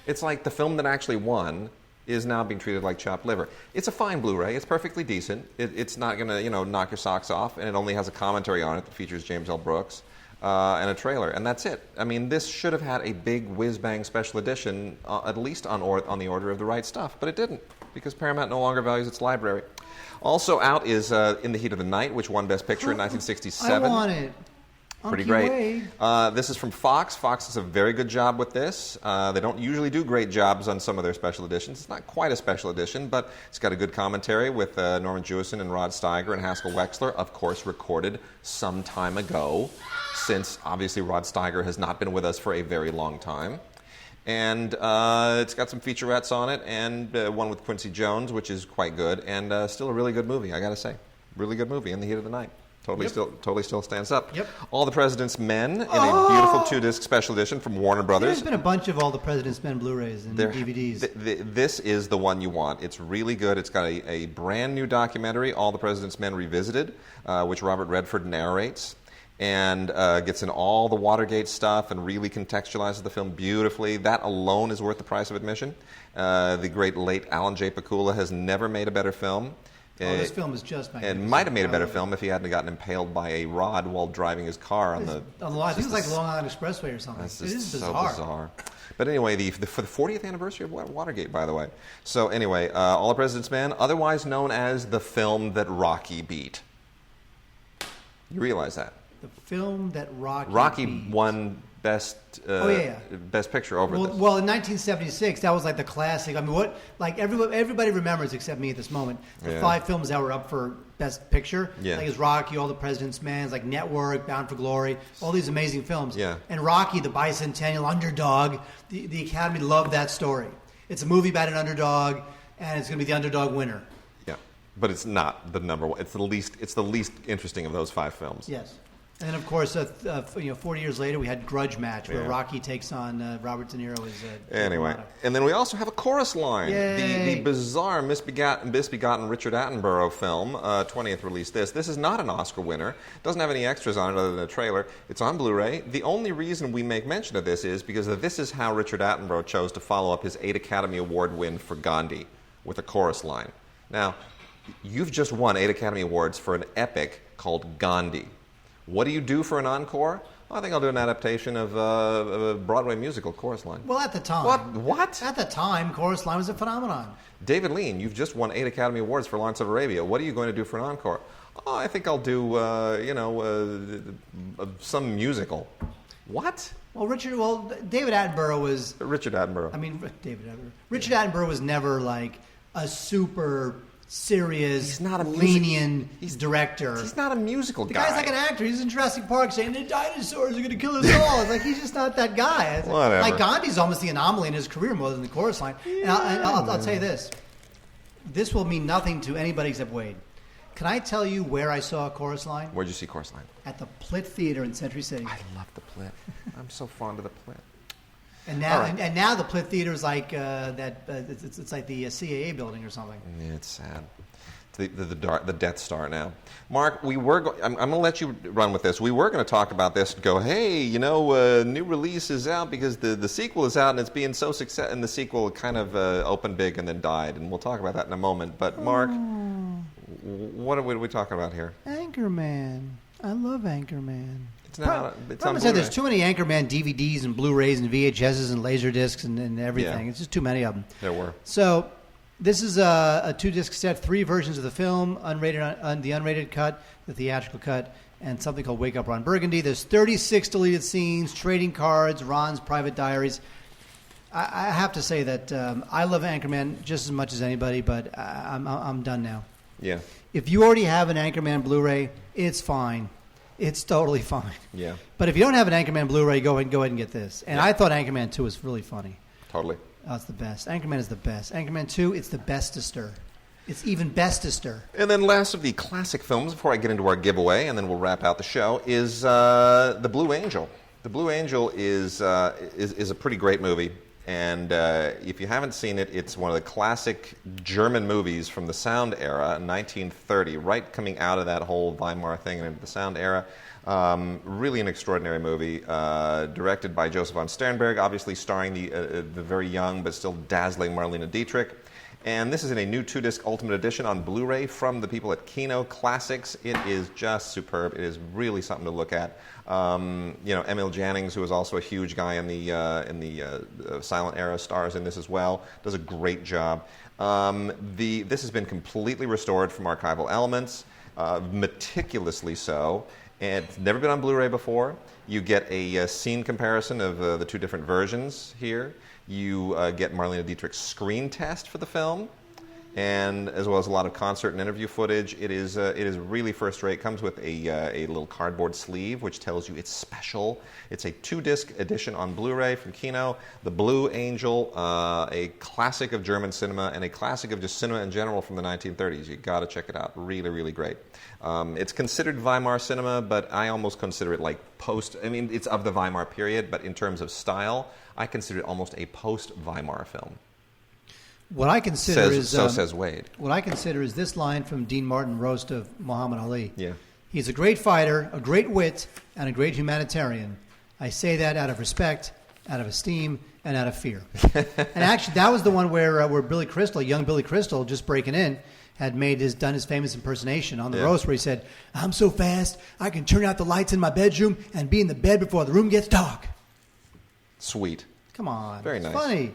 It's like the film that actually won is now being treated like chopped liver. It's a fine Blu-ray. It's perfectly decent. It's not going to, knock your socks off, and it only has a commentary on it that features James L. Brooks. And a trailer, and that's it. I mean, this should have had a big whiz-bang special edition, at least on the order of The Right Stuff, but it didn't, because Paramount no longer values its library. Also out is In the Heat of the Night, which won Best Picture in 1967. I want it. Pretty great. This is from Fox. Fox does a very good job with this. They don't usually do great jobs on some of their special editions. It's not quite a special edition, but it's got a good commentary with Norman Jewison and Rod Steiger and Haskell Wexler, of course, recorded some time ago, since obviously Rod Steiger has not been with us for a very long time. And it's got some featurettes on it, and one with Quincy Jones, which is quite good, and still a really good movie, I got to say. Really good movie, In the Heat of the Night. Totally still stands up. Yep. All the President's Men in a beautiful 2-disc special edition from Warner Brothers. There's been a bunch of All the President's Men Blu-rays and DVDs. This is the one you want. It's really good. It's got a brand new documentary, All the President's Men Revisited, which Robert Redford narrates, and gets in all the Watergate stuff and really contextualizes the film beautifully. That alone is worth the price of admission. The great late Alan J. Pakula has never made a better film. This film is just magnificent. And might have made a better film if he hadn't gotten impaled by a rod while driving his car on the... I think it was like Long Island Expressway or something. It is bizarre. So bizarre. But anyway, for the 40th anniversary of Watergate, by the way. So anyway, All the President's Men, otherwise known as the film that Rocky beat. You realize that? The film that Rocky beat. Won Best Picture over this. Well, in 1976, that was like the classic. I mean, everybody remembers except me at this moment. The 5 films that were up for Best Picture. Yeah. Like it's Rocky, All the President's Men, like Network, Bound for Glory, all these amazing films. Yeah. And Rocky, the bicentennial underdog, the Academy loved that story. It's a movie about an underdog, and it's going to be the underdog winner. Yeah, but it's not the number one. It's the least interesting of those 5 films. Yes. And of course, 40 years later, we had Grudge Match, where Rocky takes on Robert De Niro as anyway. And then we also have a chorus line. The bizarre, misbegotten Richard Attenborough film, 20th release. This is not an Oscar winner. It doesn't have any extras on it other than a trailer. It's on Blu-ray. The only reason we make mention of this is because this is how Richard Attenborough chose to follow up his 8 Academy Award win for Gandhi, with a chorus line. Now, you've just won 8 Academy Awards for an epic called Gandhi. What do you do for an encore? I think I'll do an adaptation of a Broadway musical, Chorus Line. Well, at the time. What? At the time, Chorus Line was a phenomenon. David Lean, you've just won 8 Academy Awards for Lawrence of Arabia. What are you going to do for an encore? Oh, I think I'll do, some musical. What? Well, David Attenborough was... Richard Attenborough. Richard Attenborough was never like a super serious, he's not a lenient director. He's not a musical guy. The guy's like an actor. He's in Jurassic Park saying, the dinosaurs are going to kill us all. It's like, he's just not that guy. Whatever. Like, Gandhi's almost the anomaly in his career more than the Chorus Line. And I'll tell you this. This will mean nothing to anybody except Wade. Can I tell you where I saw Chorus Line? Where'd you see Chorus Line? At the Plitt Theater in Century City. I love the Plitt. I'm so fond of the Plitt. And now, and now the Plitt Theater is like it's like the CAA building or something. Yeah, it's sad. The Death Star now. Mark, I'm going to let you run with this. We were going to talk about this and go, hey, new release is out because the sequel is out and it's being so successful. And the sequel kind of opened big and then died. And we'll talk about that in a moment. But, Mark, what are we talking about here? Anchorman. I love Anchorman. It's on Blu-ray. There's too many Anchorman DVDs and Blu-rays and VHSs and Laserdiscs and everything. Yeah. It's just too many of them. There were. So... this is a 2-disc set, 3 versions of the film, the unrated cut, the theatrical cut, and something called Wake Up Ron Burgundy. There's 36 deleted scenes, trading cards, Ron's private diaries. I have to say that I love Anchorman just as much as anybody, but I'm done now. Yeah. If you already have an Anchorman Blu-ray, it's fine. It's totally fine. Yeah. But if you don't have an Anchorman Blu-ray, go ahead and get this. And I thought Anchorman 2 was really funny. Totally. Oh, it's the best. Anchorman is the best. Anchorman 2, it's the bestester. It's even bestester. And then last of the classic films, before I get into our giveaway, and then we'll wrap out the show, is The Blue Angel. The Blue Angel is a pretty great movie. And if you haven't seen it, it's one of the classic German movies from the sound era, 1930, right coming out of that whole Weimar thing and into the sound era. Really an extraordinary movie, directed by Joseph von Sternberg, obviously starring the very young but still dazzling Marlene Dietrich. And this is in a new 2-disc Ultimate Edition on Blu-ray from the people at Kino Classics. It is just superb. It is really something to look at. Emil Jannings, who is also a huge guy in the silent era, stars in this as well. Does a great job. This has been completely restored from archival elements, meticulously so. And it's never been on Blu-ray before. You get a scene comparison of the 2 different versions here. You get Marlene Dietrich's screen test for the film, and as well as a lot of concert and interview footage. It is really first rate. Comes with a little cardboard sleeve which tells you it's special. It's a 2-disc edition on Blu-ray from Kino. The Blue Angel, a classic of German cinema and a classic of just cinema in general from the 1930s. You got to check it out. Really, really great. It's considered Weimar cinema, but I almost consider it like post. I mean, it's of the Weimar period, but in terms of style, I consider it almost a post-Weimar film. What I consider says Wade. What I consider is this line from Dean Martin roast of Muhammad Ali. Yeah. He's a great fighter, a great wit, and a great humanitarian. I say that out of respect, out of esteem, and out of fear. And actually, that was the one where Billy Crystal, young Billy Crystal, just breaking in, had done his famous impersonation on the roast where he said, "I'm so fast, I can turn out the lights in my bedroom and be in the bed before the room gets dark." Sweet. Come on. Very it's nice. Funny.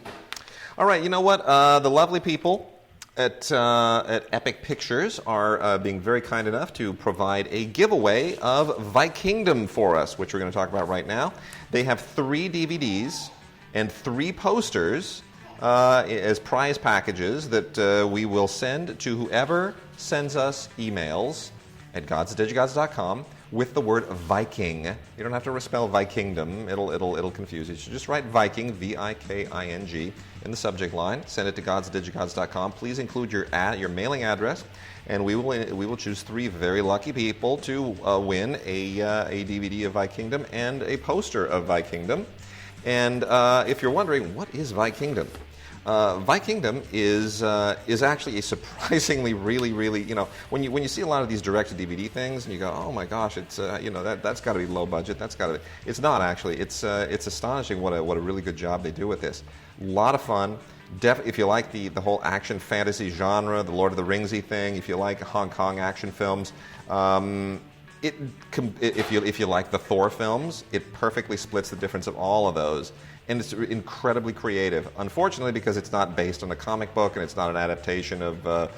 All right, you know what? The lovely people at Epic Pictures are being very kind enough to provide a giveaway of Vikingdom for us, which we're going to talk about right now. They have 3 DVDs and 3 posters as prize packages that we will send to whoever sends us emails at godsdigigods.com with the word Viking. You don't have to spell Vikingdom. It'll confuse you. You should just write Viking, V-I-K-I-N-G, in the subject line. Send it to godsdigigods.com. Please include your mailing address, and we will choose 3 very lucky people to win a DVD of Vikingdom and a poster of Vikingdom. And if you're wondering, what is Vikingdom? Vikingdom is actually a surprisingly really when you see a lot of these direct-to-DVD things and you go, oh my gosh, it's that's got to be low budget. It's not actually. It's astonishing what a really good job they do with this. A lot of fun. If you like the whole action fantasy genre, the Lord of the Ringsy thing, if you like Hong Kong action films, If you like the Thor films, it perfectly splits the difference of all of those, and it's incredibly creative. Unfortunately, because it's not based on a comic book and it's not an adaptation of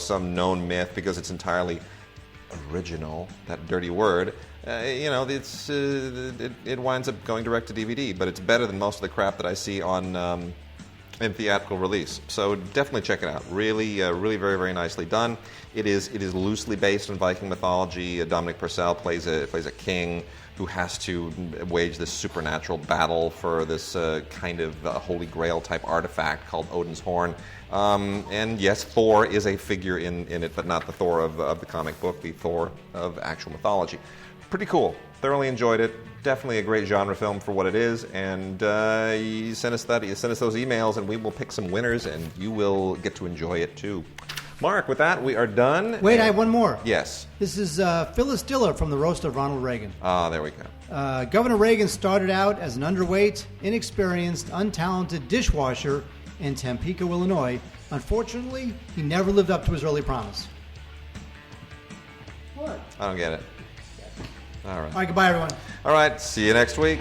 some known myth, because it's entirely original, that dirty word. It winds up going direct to DVD, but it's better than most of the crap that I see on. In theatrical release, so definitely check it out. Really, very, very nicely done. It is loosely based on Viking mythology. Dominic Purcell plays a king who has to wage this supernatural battle for this kind of Holy Grail type artifact called Odin's Horn. And yes, Thor is a figure in it, but not the Thor of the comic book, the Thor of actual mythology. Pretty cool. Thoroughly enjoyed it. Definitely a great genre film for what it is. And you send us those emails, and we will pick some winners, and you will get to enjoy it too. Mark, with that, we are done. Wait, I have one more. Yes. This is Phyllis Diller from The Roast of Ronald Reagan. Ah, there we go. Governor Reagan started out as an underweight, inexperienced, untalented dishwasher in Tampico, Illinois. Unfortunately, he never lived up to his early promise. What? I don't get it. All right. All right, goodbye, everyone. All right, see you next week.